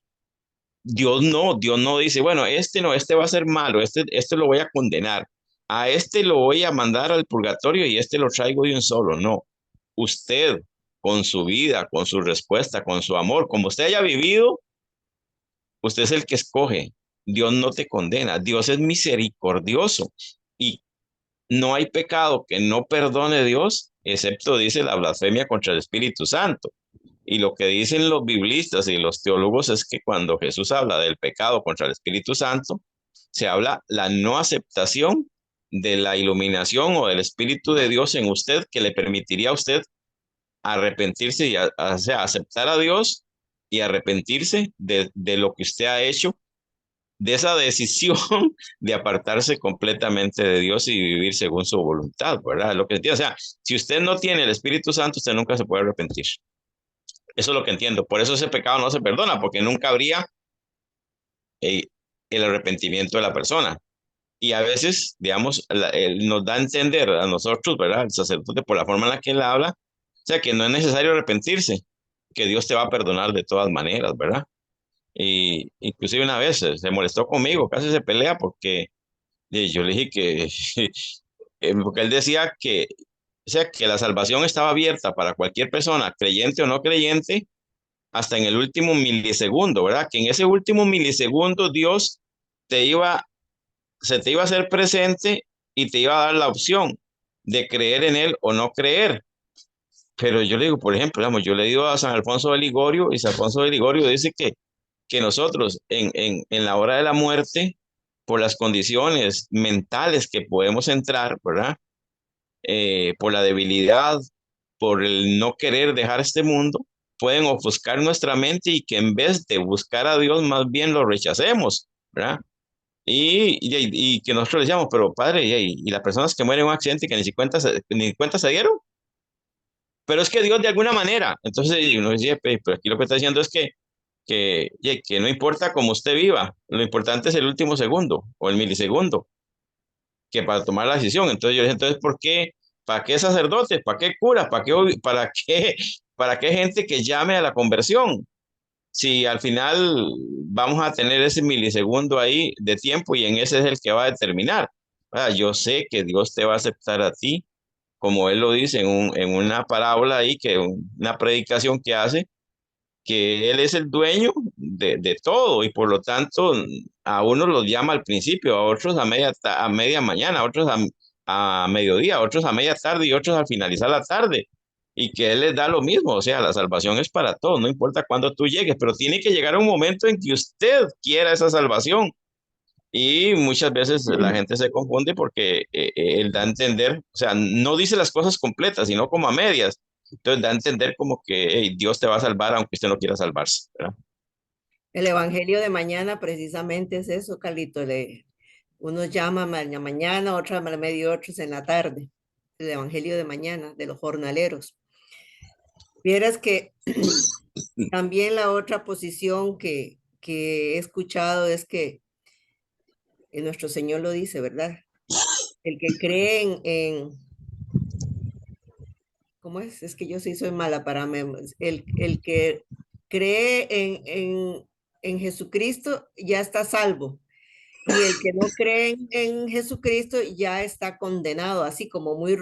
Dios no dice, bueno, este no, este va a ser malo, este lo voy a condenar, a este lo voy a mandar al purgatorio y este lo traigo de un solo. No, usted con su vida, con su respuesta, con su amor, como usted haya vivido, usted es el que escoge. Dios no te condena, Dios es misericordioso y no hay pecado que no perdone Dios, excepto dice la blasfemia contra el Espíritu Santo. Y lo que dicen los biblistas y los teólogos es que cuando Jesús habla del pecado contra el Espíritu Santo, se habla la no aceptación de la iluminación o del Espíritu de Dios en usted que le permitiría a usted arrepentirse y o sea, aceptar a Dios y arrepentirse de lo que usted ha hecho, de esa decisión de apartarse completamente de Dios y vivir según su voluntad, ¿verdad? Lo que entiendo, o sea, si usted no tiene el Espíritu Santo, usted nunca se puede arrepentir. Eso es lo que entiendo. Por eso ese pecado no se perdona, porque nunca habría eh, el arrepentimiento de la persona. Y a veces, digamos, él nos da a entender a nosotros, ¿verdad? El sacerdote, por la forma en la que él habla, o sea, que no es necesario arrepentirse, que Dios te va a perdonar de todas maneras, ¿verdad? Y inclusive una vez se molestó conmigo, casi se pelea porque yo le dije que, porque él decía que, o sea, que la salvación estaba abierta para cualquier persona, creyente o no creyente, hasta en el último milisegundo, ¿verdad? Que en ese último milisegundo Dios te iba, se te iba a hacer presente y te iba a dar la opción de creer en él o no creer. Pero yo le digo, por ejemplo, digamos, yo le digo a San Alfonso de Ligorio y San Alfonso de Ligorio dice que nosotros en la hora de la muerte, por las condiciones mentales que podemos entrar, ¿verdad? Por la debilidad, por el no querer dejar este mundo, pueden ofuscar nuestra mente y que en vez de buscar a Dios, más bien lo rechacemos, ¿verdad? Y que nosotros le decíamos, pero padre, y las personas que mueren en un accidente que ni cuenta se dieron, pero es que Dios de alguna manera, entonces uno dice, pero aquí lo que está diciendo es que no importa cómo usted viva, lo importante es el último segundo o el milisegundo, que para tomar la decisión. Entonces yo dije, entonces, ¿por qué? ¿Para qué sacerdotes? ¿Para qué curas? Para qué gente que llame a la conversión? Si al final vamos a tener ese milisegundo ahí de tiempo y en ese es el que va a determinar. Yo sé que Dios te va a aceptar a ti, como Él lo dice en una parábola ahí, una predicación que hace, que Él es el dueño de todo y por lo tanto a unos los llama al principio, a otros a media mañana, a otros a mediodía, a otros a media tarde y otros al finalizar la tarde. Y que Él les da lo mismo, o sea, la salvación es para todos, no importa cuándo tú llegues, pero tiene que llegar un momento en que usted quiera esa salvación. Y muchas veces la gente se confunde porque él da a entender, o sea, no dice las cosas completas, sino como a medias. Entonces da a entender como que hey, Dios te va a salvar aunque usted no quiera salvarse, ¿verdad? El evangelio de mañana precisamente es eso, Carlito. Unos llaman a la mañana, otros a la media, otros en la tarde. El evangelio de mañana, de los jornaleros. Vieras que también la otra posición que he escuchado es que nuestro Señor lo dice, ¿verdad? El que cree ¿cómo es? Es que yo sí soy mala para el que cree en Jesucristo ya está salvo. Y el que no cree en Jesucristo ya está condenado, así como muy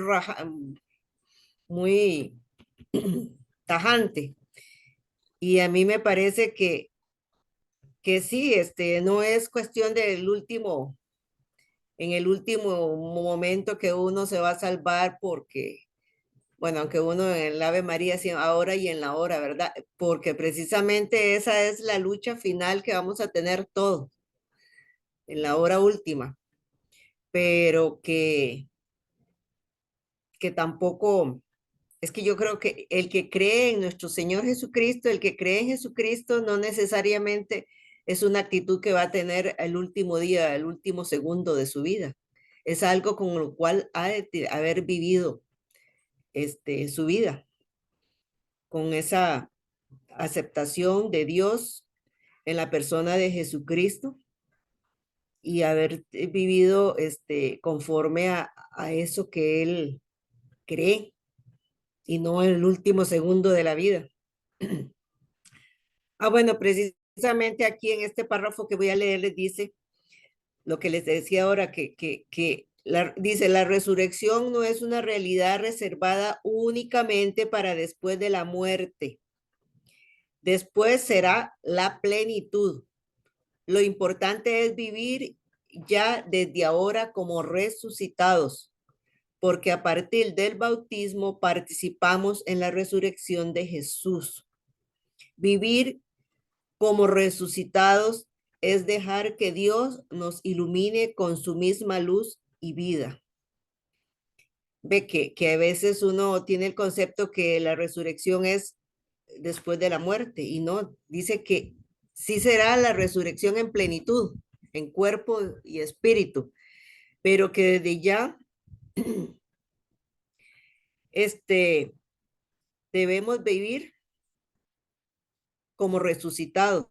tajante. Y a mí me parece que sí, no es cuestión en el último momento que uno se va a salvar porque, bueno, aunque uno en el Ave María sí, ahora y en la hora, ¿verdad? Porque precisamente esa es la lucha final que vamos a tener todos en la hora última, pero que tampoco, es que yo creo que el que cree en nuestro Señor Jesucristo, el que cree en Jesucristo no necesariamente es una actitud que va a tener el último día, el último segundo de su vida. Es algo con lo cual ha de haber vivido su vida, con esa aceptación de Dios en la persona de Jesucristo y haber vivido conforme a eso que él cree y no en el último segundo de la vida. Bueno, precisamente aquí en este párrafo que voy a leer les dice lo que les decía ahora, dice, la resurrección no es una realidad reservada únicamente para después de la muerte. Después será la plenitud. Lo importante es vivir ya desde ahora como resucitados, porque a partir del bautismo participamos en la resurrección de Jesús. Vivir como resucitados es dejar que Dios nos ilumine con su misma luz y vida. Ve que a veces uno tiene el concepto que la resurrección es después de la muerte y no, dice que sí será la resurrección en plenitud, en cuerpo y espíritu, pero que desde ya debemos vivir como resucitados.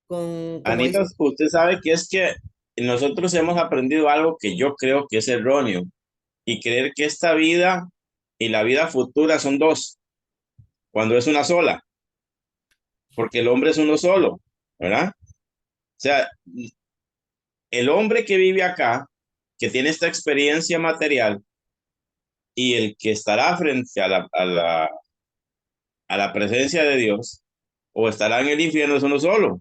Como Anita, dice, usted sabe que es que nosotros hemos aprendido algo que yo creo que es erróneo y creer que esta vida y la vida futura son dos, cuando es una sola, porque el hombre es uno solo, ¿verdad? O sea, el hombre que vive acá, que tiene esta experiencia material y el que estará frente a la presencia de Dios o estará en el infierno es uno solo.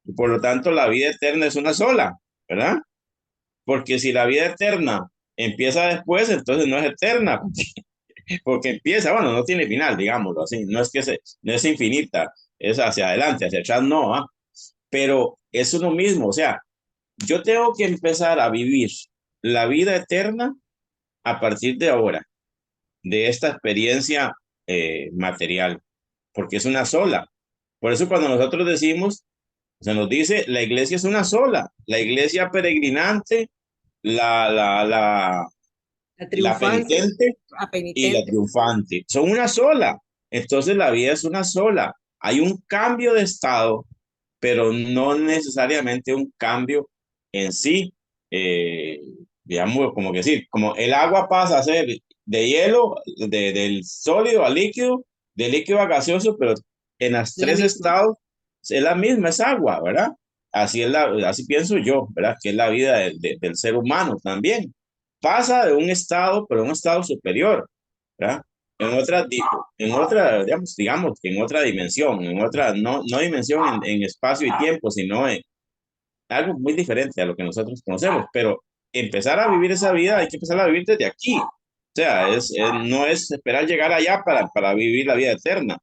Y por lo tanto, la vida eterna es una sola, ¿verdad? Porque si la vida eterna empieza después, entonces no es eterna, porque empieza, bueno, no tiene final, digámoslo así, no es infinita, es hacia adelante, hacia atrás no, ¿ah? Pero es uno mismo, o sea, yo tengo que empezar a vivir la vida eterna a partir de ahora, de esta experiencia material, porque es una sola. Por eso cuando nosotros decimos, se nos dice, la iglesia es una sola, la iglesia peregrinante, la La la triunfante, penitente la y la penitente. triunfante. Son una sola. Entonces la vida es una sola. Hay un cambio de estado, pero no necesariamente un cambio en sí. eh, digamos, como que decir, como el agua pasa a ser de hielo, del sólido a líquido, de líquido a gaseoso, pero en los La tres misma. estados es la misma, es agua, ¿verdad? Así pienso yo, ¿verdad? Que es la vida del ser humano también. Pasa de un estado, pero a un estado superior, ¿verdad? En otra, digamos, que en otra dimensión, en otra, no dimensión en espacio y tiempo, sino en algo muy diferente a lo que nosotros conocemos. Pero empezar a vivir esa vida hay que empezar a vivir desde aquí. O sea, no es esperar llegar allá para vivir la vida eterna,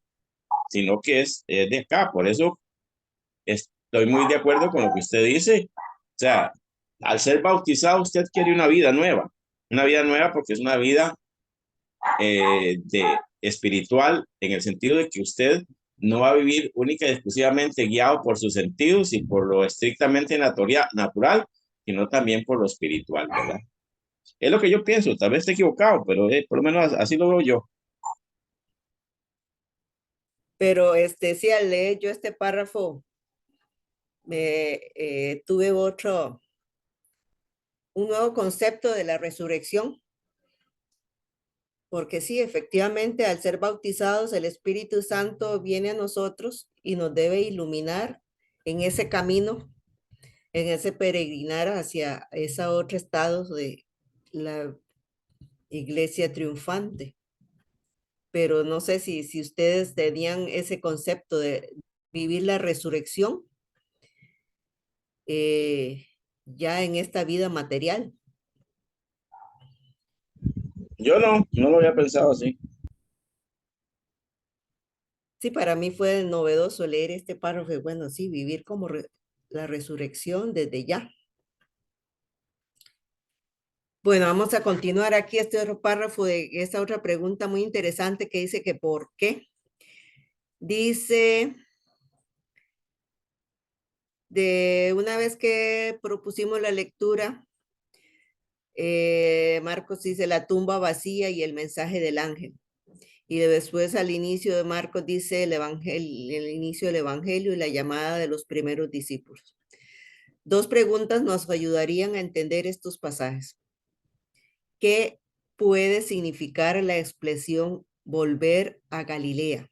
sino que es de acá. Por eso estoy muy de acuerdo con lo que usted dice. O sea, al ser bautizado, usted quiere una vida nueva porque es una vida espiritual, en el sentido de que usted no va a vivir única y exclusivamente guiado por sus sentidos y por lo estrictamente natural, sino también por lo espiritual, ¿verdad? Es lo que yo pienso, tal vez esté equivocado, pero por lo menos así lo veo yo. Pero sí, al leer yo este párrafo, tuve un nuevo concepto de la resurrección, porque sí, efectivamente, al ser bautizados, el Espíritu Santo viene a nosotros y nos debe iluminar en ese camino, en ese peregrinar hacia ese otro estado de la iglesia triunfante. Pero no sé si ustedes tenían ese concepto de vivir la resurrección ya en esta vida material. Yo no lo había pensado así. Sí, para mí fue novedoso leer este párrafo. Bueno, sí, vivir como la resurrección desde ya. Bueno, vamos a continuar aquí este otro párrafo de esta otra pregunta muy interesante que dice que ¿por qué? Dice, de una vez que propusimos la lectura, Marcos dice la tumba vacía y el mensaje del ángel. Y después al inicio de Marcos dice el inicio del evangelio y la llamada de los primeros discípulos. Dos preguntas nos ayudarían a entender estos pasajes. ¿Qué puede significar la expresión volver a Galilea?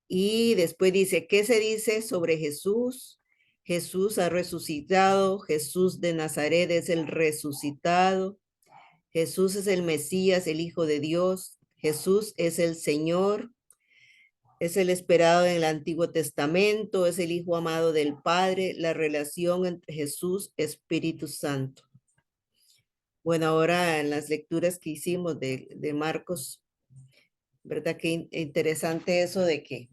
Y después dice, ¿qué se dice sobre Jesús? Jesús ha resucitado, Jesús de Nazaret es el resucitado, Jesús es el Mesías, el Hijo de Dios, Jesús es el Señor, es el esperado en el Antiguo Testamento, es el Hijo amado del Padre, la relación entre Jesús, Espíritu Santo. Bueno, ahora en las lecturas que hicimos de Marcos, ¿verdad? Qué interesante eso de que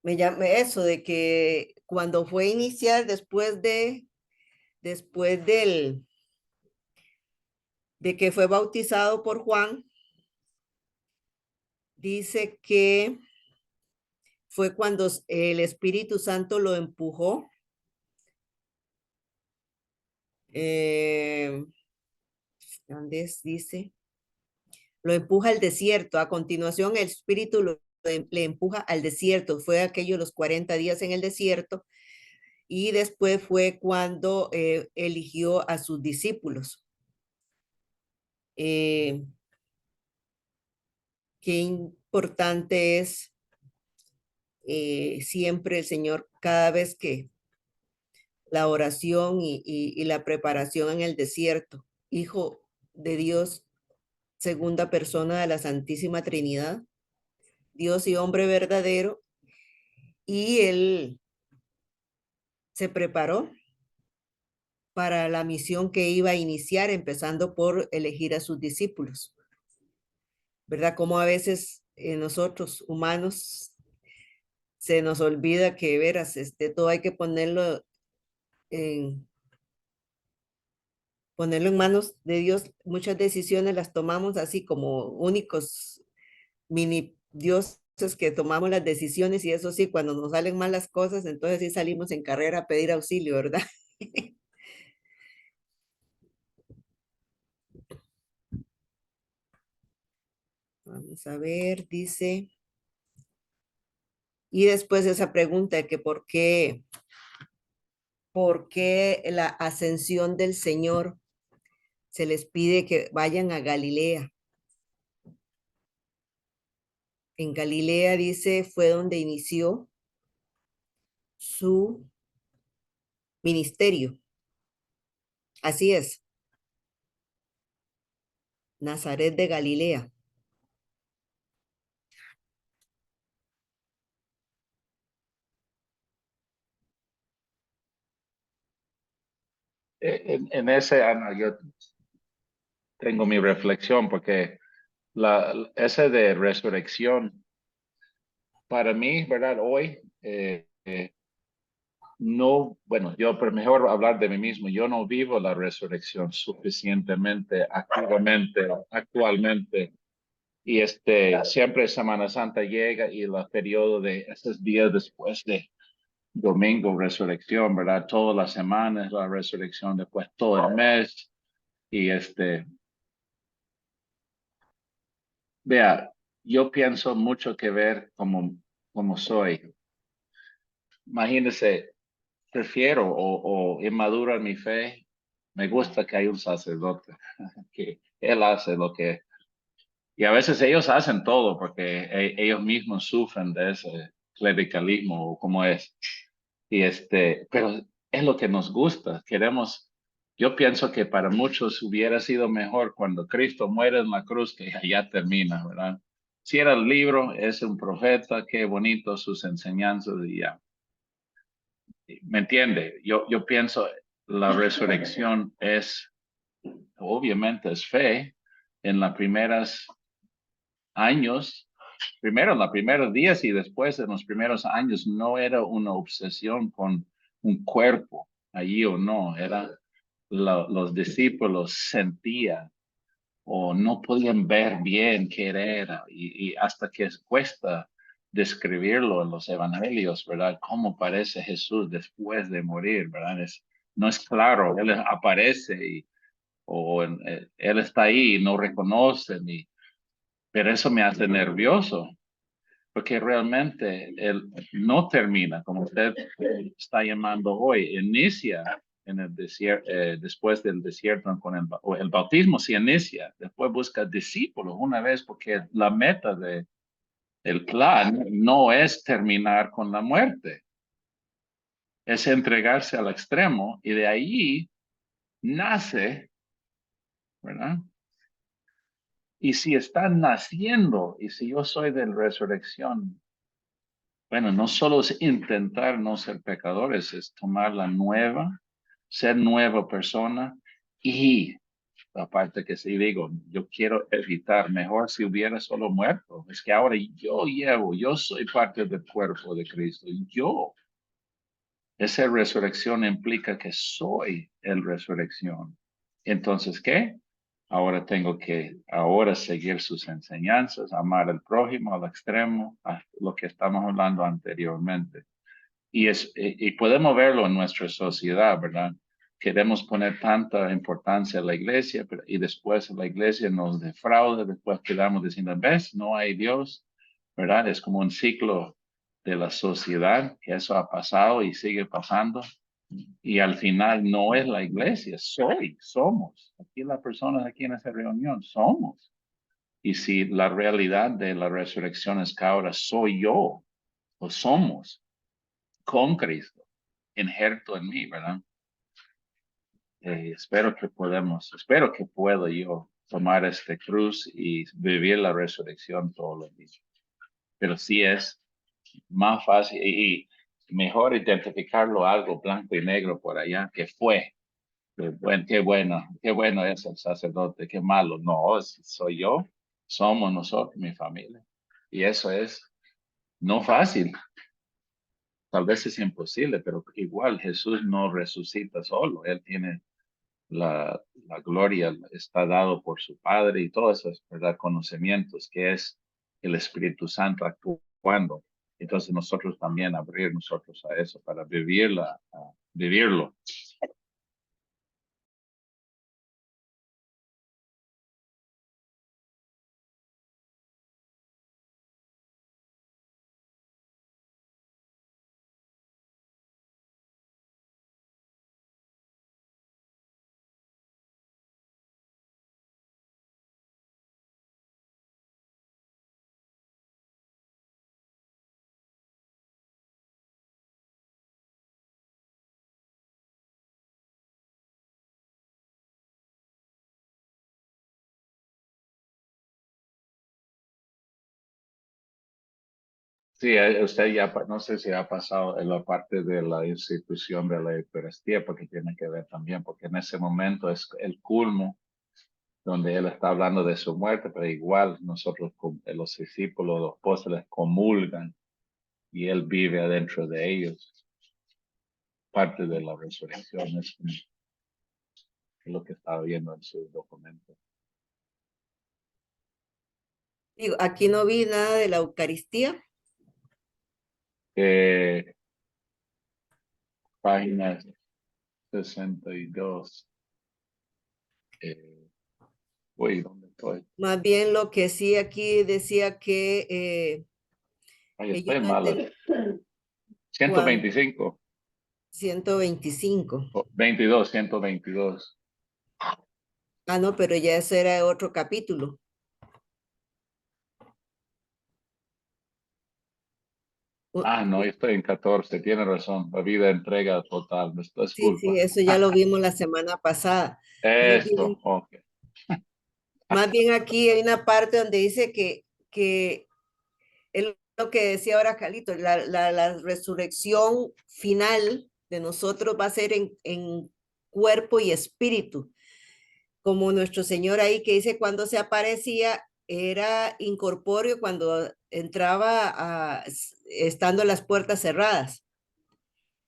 eso de que cuando fue a iniciar después de que fue bautizado por Juan, dice que fue cuando el Espíritu Santo lo empujó. ¿Dónde dice? Lo empuja al desierto. A continuación, el Espíritu le empuja al desierto. Fue aquello los 40 días en el desierto. Y después fue cuando eligió a sus discípulos. Qué importante es siempre el Señor, cada vez que la oración y la preparación en el desierto, Hijo de Dios, segunda persona de la Santísima Trinidad, Dios y hombre verdadero, y él se preparó para la misión que iba a iniciar, empezando por elegir a sus discípulos. ¿Verdad? Como a veces nosotros humanos se nos olvida que veras, todo hay que ponerlo en manos de Dios. Muchas decisiones las tomamos así como únicos mini dioses que tomamos las decisiones, y eso sí, cuando nos salen mal las cosas, entonces sí salimos en carrera a pedir auxilio, ¿verdad? Vamos a ver, dice. Y después esa pregunta de que por qué la ascensión del Señor se les pide que vayan a Galilea. En Galilea, dice, fue donde inició su ministerio. Así es. Nazaret de Galilea. En ese, Ana, yo tengo mi reflexión porque ese de resurrección, para mí, ¿verdad? Hoy, no, bueno, yo pero mejor hablar de mí mismo, yo no vivo la resurrección suficientemente activamente, actualmente. Y siempre Semana Santa llega y el periodo de esos días después de domingo, resurrección, ¿verdad? Todas las semanas la resurrección, después todo el mes. Y vea, yo pienso mucho que ver como soy. Imagínese, prefiero o inmaduro en mi fe. Me gusta que hay un sacerdote, que él hace lo que... Y a veces ellos hacen todo porque ellos mismos sufren de ese clericalismo o como es. Y pero es lo que nos gusta. Queremos, yo pienso que para muchos hubiera sido mejor cuando Cristo muere en la cruz que ya termina, ¿verdad? Si era el libro, es un profeta, qué bonito sus enseñanzas y ya. ¿Me entiende? Yo pienso la resurrección es, obviamente es fe en las primeras años, primero en los primeros días y después en los primeros años no era una obsesión con un cuerpo allí o no, era los discípulos sentían o no podían ver bien qué era y hasta que cuesta describirlo en los evangelios, ¿verdad? Cómo parece Jesús después de morir, ¿verdad? No es claro, él aparece él está ahí y no reconoce pero eso me hace nervioso, porque realmente él no termina, como usted está llamando hoy, inicia en el desierto, después del desierto con el bautismo se inicia, después busca discípulos una vez, porque la meta del plan no es terminar con la muerte, es entregarse al extremo y de ahí nace, ¿verdad? Y si están naciendo, y si yo soy de la resurrección, bueno, no solo es intentar no ser pecadores, es tomar la nueva, ser nueva persona y aparte que sí digo, yo quiero evitar, mejor si hubiera solo muerto. Es que ahora yo soy parte del cuerpo de Cristo. Esa resurrección implica que soy el resurrección. Entonces, ¿qué? Ahora tengo que seguir sus enseñanzas, amar al prójimo al extremo, a lo que estamos hablando anteriormente. Y podemos verlo en nuestra sociedad, ¿verdad? Queremos poner tanta importancia a la iglesia y después la iglesia nos defrauda, después quedamos diciendo, ¿ves? No hay Dios, ¿verdad? Es como un ciclo de la sociedad, que eso ha pasado y sigue pasando. Y al final no es la iglesia, somos. Aquí las personas aquí en esa reunión somos. Y si la realidad de la resurrección es que ahora soy yo, o somos, con Cristo, injerto en mí, ¿verdad? Espero que pueda yo tomar este cruz y vivir la resurrección todos los días. Pero sí es más fácil y mejor identificarlo algo blanco y negro por allá que fue. Qué bueno es el sacerdote, qué malo. No, soy yo, somos nosotros, mi familia. Y eso es no fácil. Tal vez es imposible, pero igual Jesús no resucita solo. Él tiene la gloria, está dado por su Padre y todos esos, ¿verdad? Conocimientos que es el Espíritu Santo actuando. Entonces nosotros también abrir nosotros a eso para vivirlo. Sí, usted ya, no sé si ha pasado en la parte de la institución de la Eucaristía, porque tiene que ver también, porque en ese momento es el culmo donde él está hablando de su muerte, pero igual nosotros, los discípulos, los apóstoles comulgan y él vive adentro de ellos. Parte de la resurrección es lo que estaba viendo en su documento. Digo, aquí no vi nada de la Eucaristía. Página 62. Uy, ¿dónde estoy? Más bien lo que sí aquí decía que Ay, ellos estoy no mal. entendían 125. 125. 22, 122. Ah, no, pero ya ese era otro capítulo. Ah, no, estoy en 14. Tiene razón. La vida entrega total. Esto es Sí, sí, culpa. eso ya lo vimos la semana pasada. Más Esto, bien, ok. más bien aquí hay una parte donde dice que es lo que decía ahora Calito, la resurrección final de nosotros va a ser en cuerpo y espíritu. Como nuestro Señor ahí que dice cuando se aparecía era incorpóreo cuando entraba estando las puertas cerradas.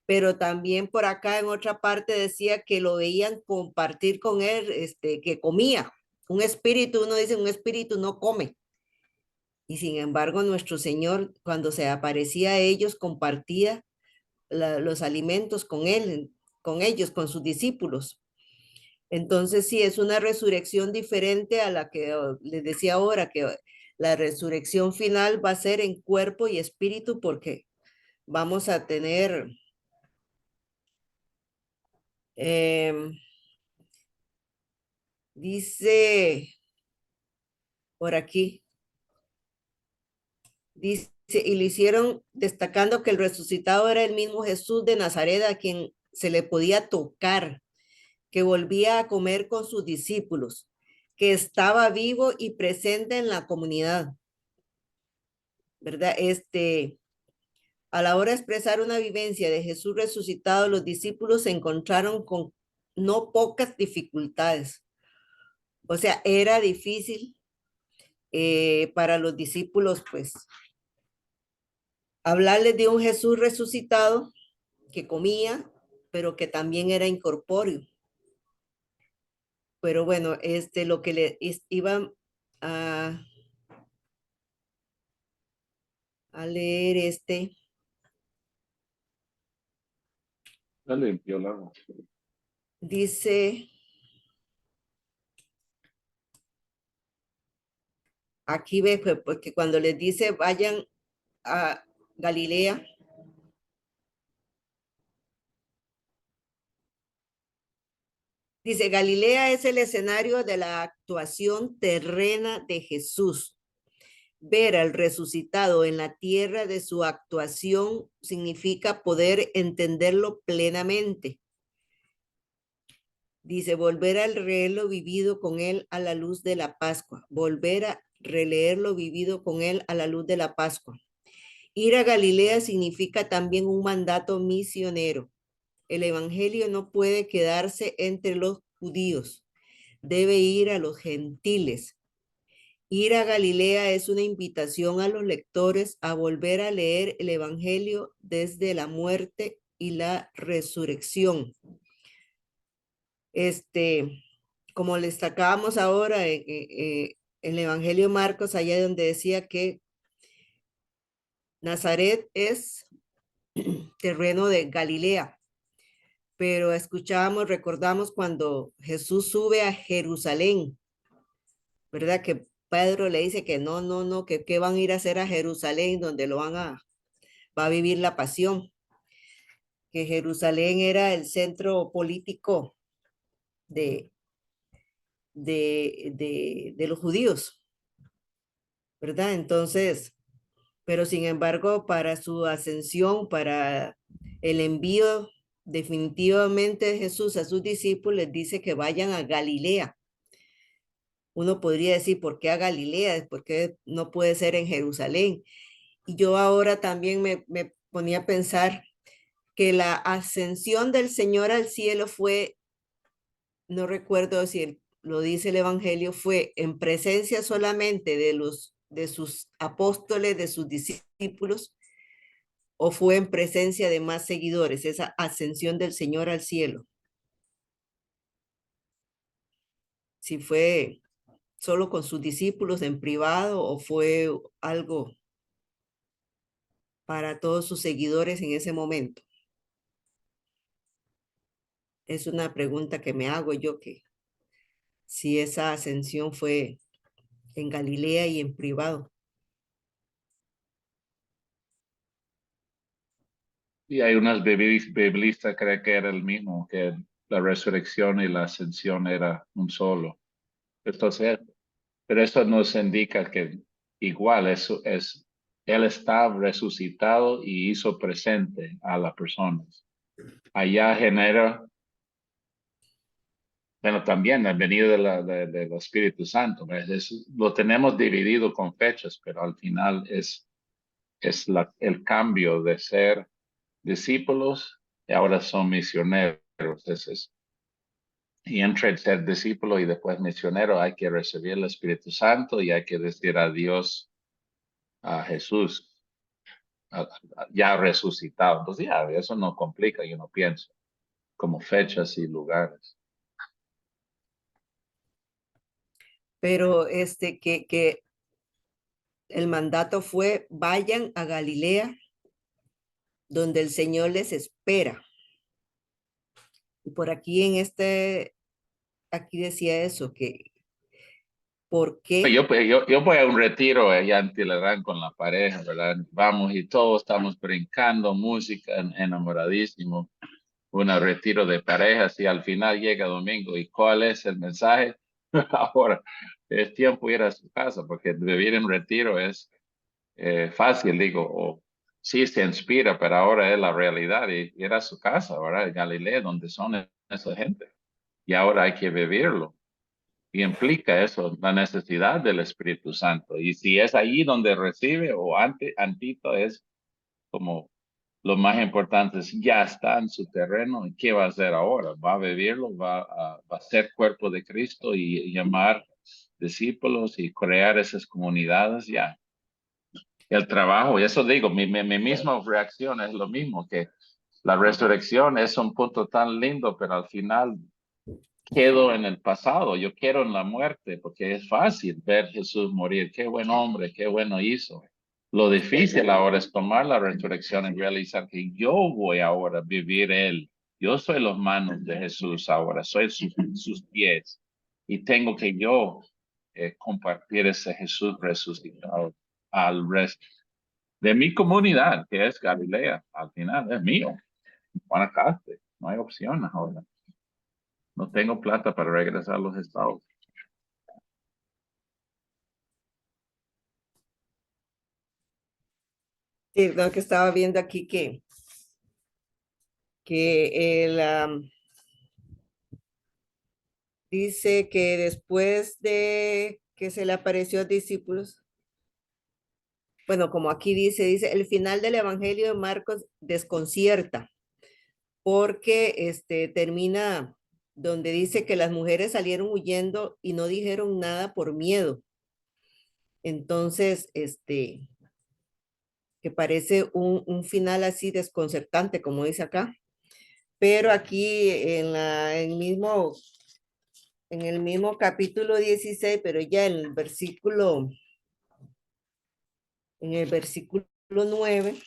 Pero también por acá en otra parte decía que lo veían compartir con él, que comía. Un espíritu, uno dice, un espíritu no come. Y sin embargo, nuestro Señor, cuando se aparecía a ellos, compartía los alimentos con él, con ellos, con sus discípulos. Entonces, sí, es una resurrección diferente a la que les decía ahora, que la resurrección final va a ser en cuerpo y espíritu porque vamos a tener, dice por aquí, dice, y le hicieron destacando que el resucitado era el mismo Jesús de Nazaret a quien se le podía tocar, que volvía a comer con sus discípulos, que estaba vivo y presente en la comunidad, ¿verdad? A la hora de expresar una vivencia de Jesús resucitado, los discípulos se encontraron con no pocas dificultades. O sea, era difícil para los discípulos, pues, hablarles de un Jesús resucitado que comía, pero que también era incorpóreo. Pero bueno, lo que le iban a leer Ya limpió la voz. dice, aquí ve, pues, porque cuando les dice vayan a Galilea, dice, Galilea es el escenario de la actuación terrena de Jesús. Ver al resucitado en la tierra de su actuación significa poder entenderlo plenamente. Dice, volver a releer lo vivido con él a la luz de la Pascua. Volver a releer lo vivido con él a la luz de la Pascua. Ir a Galilea significa también un mandato misionero. El evangelio no puede quedarse entre los judíos. Debe ir a los gentiles. Ir a Galilea es una invitación a los lectores a volver a leer el evangelio desde la muerte y la resurrección. Como le destacábamos ahora en el Evangelio Marcos, allá donde decía que Nazaret es terreno de Galilea, pero escuchábamos, recordamos cuando Jesús sube a Jerusalén, ¿verdad? Que Pedro le dice que no, que van a ir a hacer a Jerusalén, donde va a vivir la pasión, que Jerusalén era el centro político de los judíos, ¿verdad? Entonces, pero sin embargo, para su ascensión, para el envío definitivamente de Jesús a sus discípulos, les dice que vayan a Galilea. Uno podría decir, ¿por qué a Galilea? ¿Por qué no puede ser en Jerusalén? Y yo ahora también me ponía a pensar que la ascensión del Señor al cielo fue, no recuerdo si lo dice el Evangelio, fue en presencia solamente de sus apóstoles, de sus discípulos, o fue en presencia de más seguidores, esa ascensión del Señor al cielo. Si fue solo con sus discípulos en privado o fue algo para todos sus seguidores en ese momento. Es una pregunta que me hago yo, que si esa ascensión fue en Galilea y en privado. Y hay unas biblistas que creen que era el mismo, que la resurrección y la ascensión era un solo. Entonces, pero eso nos indica que igual eso es, él está resucitado y hizo presente a las personas. Allá genera, bueno, también el venido del Espíritu Santo. Lo tenemos dividido con fechas, pero al final es el cambio de ser discípulos y ahora son misioneros. Y entre ser discípulo y después misionero hay que recibir el Espíritu Santo y hay que decir adiós a Jesús ya resucitado. Entonces ya, eso no complica, yo no pienso, como fechas y lugares. Pero que el mandato fue, vayan a Galilea, donde el Señor les espera. Y por aquí aquí decía eso, que ¿por qué? Yo voy a un retiro allá en Tilarán con la pareja, ¿verdad? Vamos y todos estamos brincando, música, enamoradísimo, un retiro de parejas y al final llega domingo. ¿Y cuál es el mensaje? Ahora es tiempo de ir a su casa, porque vivir en retiro es fácil, digo, o sí se inspira, pero ahora es la realidad y ir a su casa, ¿verdad? En Galilea, donde son esa gente. Y ahora hay que vivirlo. Y implica eso, la necesidad del Espíritu Santo. Y si es ahí donde recibe o antito es como lo más importante es ya está en su terreno. ¿Y qué va a hacer ahora? ¿Va a vivirlo? ¿Va a ser cuerpo de Cristo y llamar discípulos y crear esas comunidades? Ya. El trabajo, y eso digo, mi misma reacción es lo mismo, que la resurrección es un punto tan lindo, pero al final quedo en el pasado, yo quiero en la muerte, porque es fácil ver Jesús morir, qué buen hombre, qué bueno hizo. Lo difícil ahora es tomar la resurrección y realizar que yo voy ahora a vivir Él. Yo soy las manos de Jesús ahora, soy sus pies y tengo que yo compartir ese Jesús resucitado al resto de mi comunidad, que es Galilea, al final es mío, Guanacaste, no hay opción ahora. No tengo plata para regresar a los estados. Sí, lo que estaba viendo aquí que dice que después de que se le apareció a discípulos, bueno, como aquí dice, el final del Evangelio de Marcos desconcierta, porque termina donde dice que las mujeres salieron huyendo y no dijeron nada por miedo. Entonces, que parece un final así desconcertante, como dice acá. Pero aquí en el mismo capítulo 16, pero ya en el versículo 9,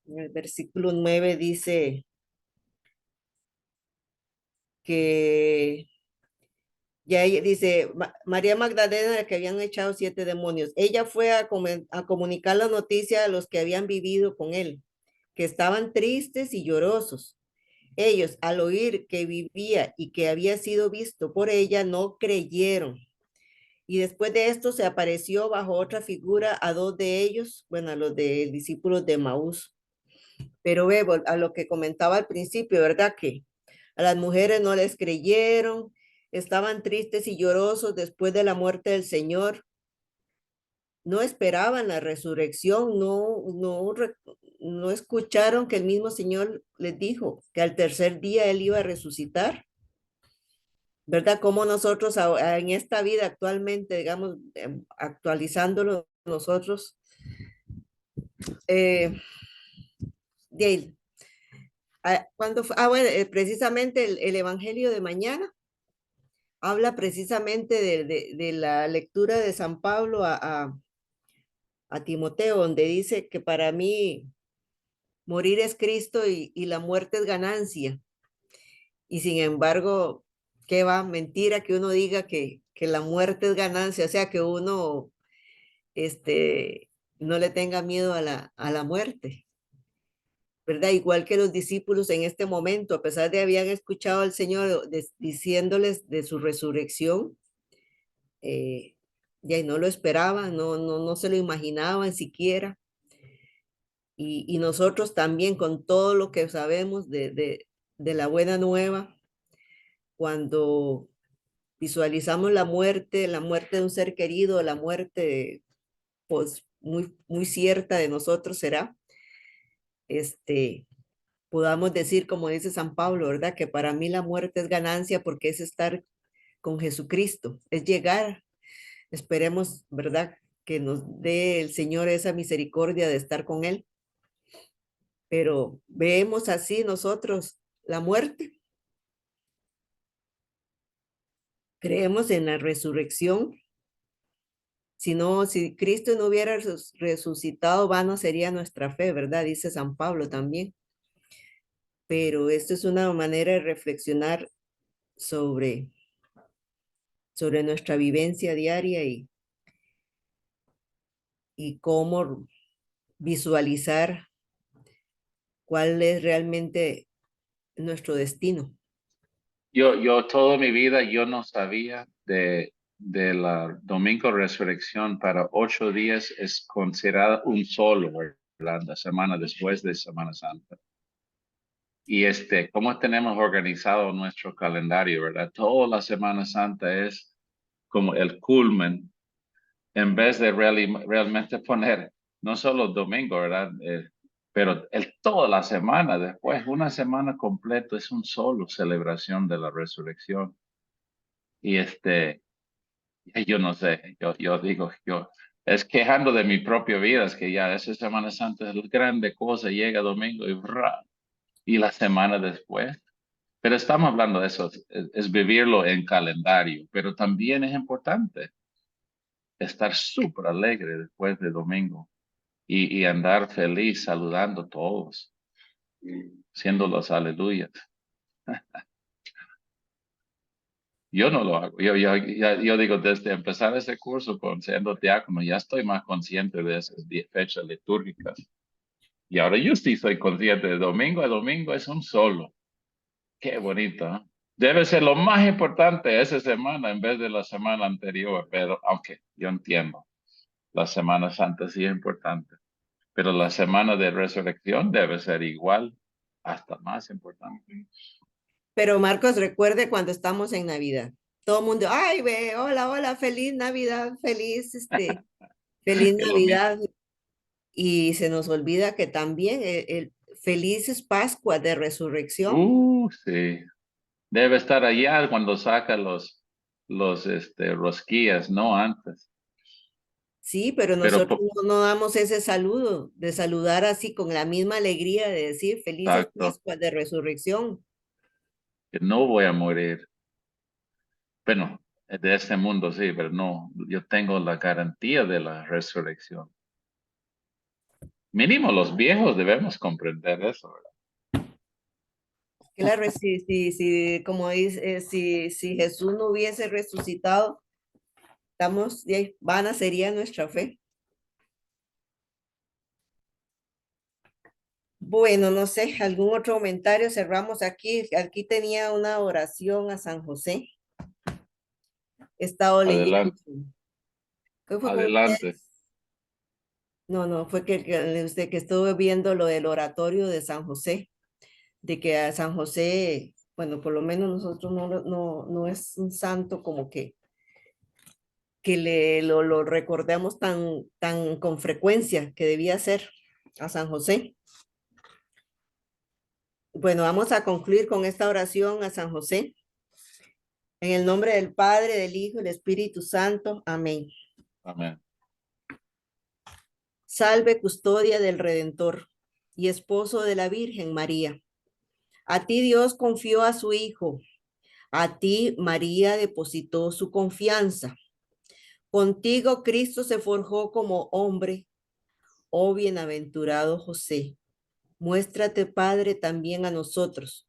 en el versículo 9 dice que ya ella dice, María Magdalena, que habían echado 7 demonios, ella fue a comunicar la noticia a los que habían vivido con él, que estaban tristes y llorosos. Ellos, al oír que vivía y que había sido visto por ella, no creyeron. Y después de esto se apareció bajo otra figura a 2 de ellos, bueno, a los de discípulos de Maús. Pero veo a lo que comentaba al principio, ¿verdad? Que a las mujeres no les creyeron, estaban tristes y llorosos después de la muerte del Señor. no esperaban la resurrección, no escucharon que el mismo Señor les dijo que al tercer día Él iba a resucitar. ¿Verdad? Como nosotros en esta vida actualmente, digamos, actualizándolo nosotros, Dale, bueno, precisamente el Evangelio de mañana habla precisamente de la lectura de San Pablo a Timoteo, donde dice que para mí morir es Cristo y la muerte es ganancia. Y sin embargo, ¿qué va? Mentira que uno diga que la muerte es ganancia, o sea, que uno no le tenga miedo a la muerte, ¿verdad? Igual que los discípulos en este momento, a pesar de habían escuchado al Señor diciéndoles de su resurrección, ya no lo esperaban, no se lo imaginaban siquiera. Y nosotros también con todo lo que sabemos de la buena nueva, cuando visualizamos la muerte de un ser querido, la muerte pues muy cierta de nosotros será, podamos decir, como dice San Pablo, ¿verdad? Que para mí la muerte es ganancia porque es estar con Jesucristo, es llegar, esperemos, ¿verdad? Que nos dé el Señor esa misericordia de estar con Él. Pero vemos así nosotros la muerte. Creemos en la resurrección. Si Cristo no hubiera resucitado, vano sería nuestra fe, ¿verdad? Dice San Pablo también. Pero esto es una manera de reflexionar sobre nuestra vivencia diaria y cómo visualizar cuál es realmente nuestro destino. Yo toda mi vida yo no sabía de la Domingo Resurrección. Para 8 días es considerada un solo, ¿verdad? La semana después de Semana Santa. Y cómo tenemos organizado nuestro calendario, ¿verdad? Toda la Semana Santa es como el culmen, en vez de realmente poner no solo domingo, ¿verdad? Pero toda la semana después, una semana completa es un solo celebración de la resurrección. Y yo no sé, yo digo, es quejando de mi propia vida, es que ya esa Semana Santa es la grande cosa, llega domingo y la semana después. Pero estamos hablando de eso, es vivirlo en calendario, pero también es importante estar súper alegre después de domingo y andar feliz saludando a todos, siendo los aleluyas. Yo no lo hago. Yo digo, desde empezar ese curso con siendo diácono, ya estoy más consciente de esas fechas litúrgicas. Y ahora yo sí soy consciente de domingo a domingo es un solo. Qué bonito, ¿eh? Debe ser lo más importante esa semana en vez de la semana anterior, pero aunque yo entiendo, la Semana Santa sí es importante, pero la semana de resurrección debe ser igual, hasta más importante. Pero Marcos, recuerde cuando estamos en Navidad. Todo el mundo, ay, ve, hola, hola, feliz Navidad, feliz Es lo mismo. Navidad. Y se nos olvida que también felices Pascua de resurrección. Sí. Debe estar allá cuando saca los rosquillas, no antes. Sí, pero Pero nosotros no damos ese saludo, de saludar así con la misma alegría de decir felices exacto, Pascuas de resurrección. que no voy a morir. Bueno, de este mundo sí, pero no, yo tengo la garantía de la resurrección. Mínimo los viejos debemos comprender eso, ¿verdad? Claro, como dice, si Jesús no hubiese resucitado, vana sería nuestra fe. Bueno, no sé, algún otro comentario, cerramos aquí. Aquí tenía una oración a San José. He estado leyendo. Adelante, ¿Qué fue con adelante. ustedes? No, fue usted que estuve viendo lo del oratorio de San José, de que a San José, bueno, por lo menos nosotros no es un santo como que que lo recordemos tan con frecuencia que debía ser a San José. Bueno, vamos a concluir con esta oración a San José. En el nombre del Padre, del Hijo y del Espíritu Santo. Amén. Amén. Salve, custodia del Redentor y esposo de la Virgen María. A ti Dios confió a su Hijo. A ti María depositó su confianza. Contigo Cristo se forjó como hombre. Oh bienaventurado José, muéstrate Padre también a nosotros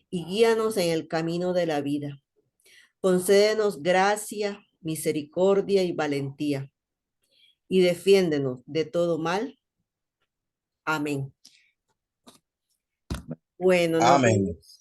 y guíanos en el camino de la vida. Concédenos gracia, misericordia y valentía y defiéndenos de todo mal. Amén. Bueno, nos Amén. vemos.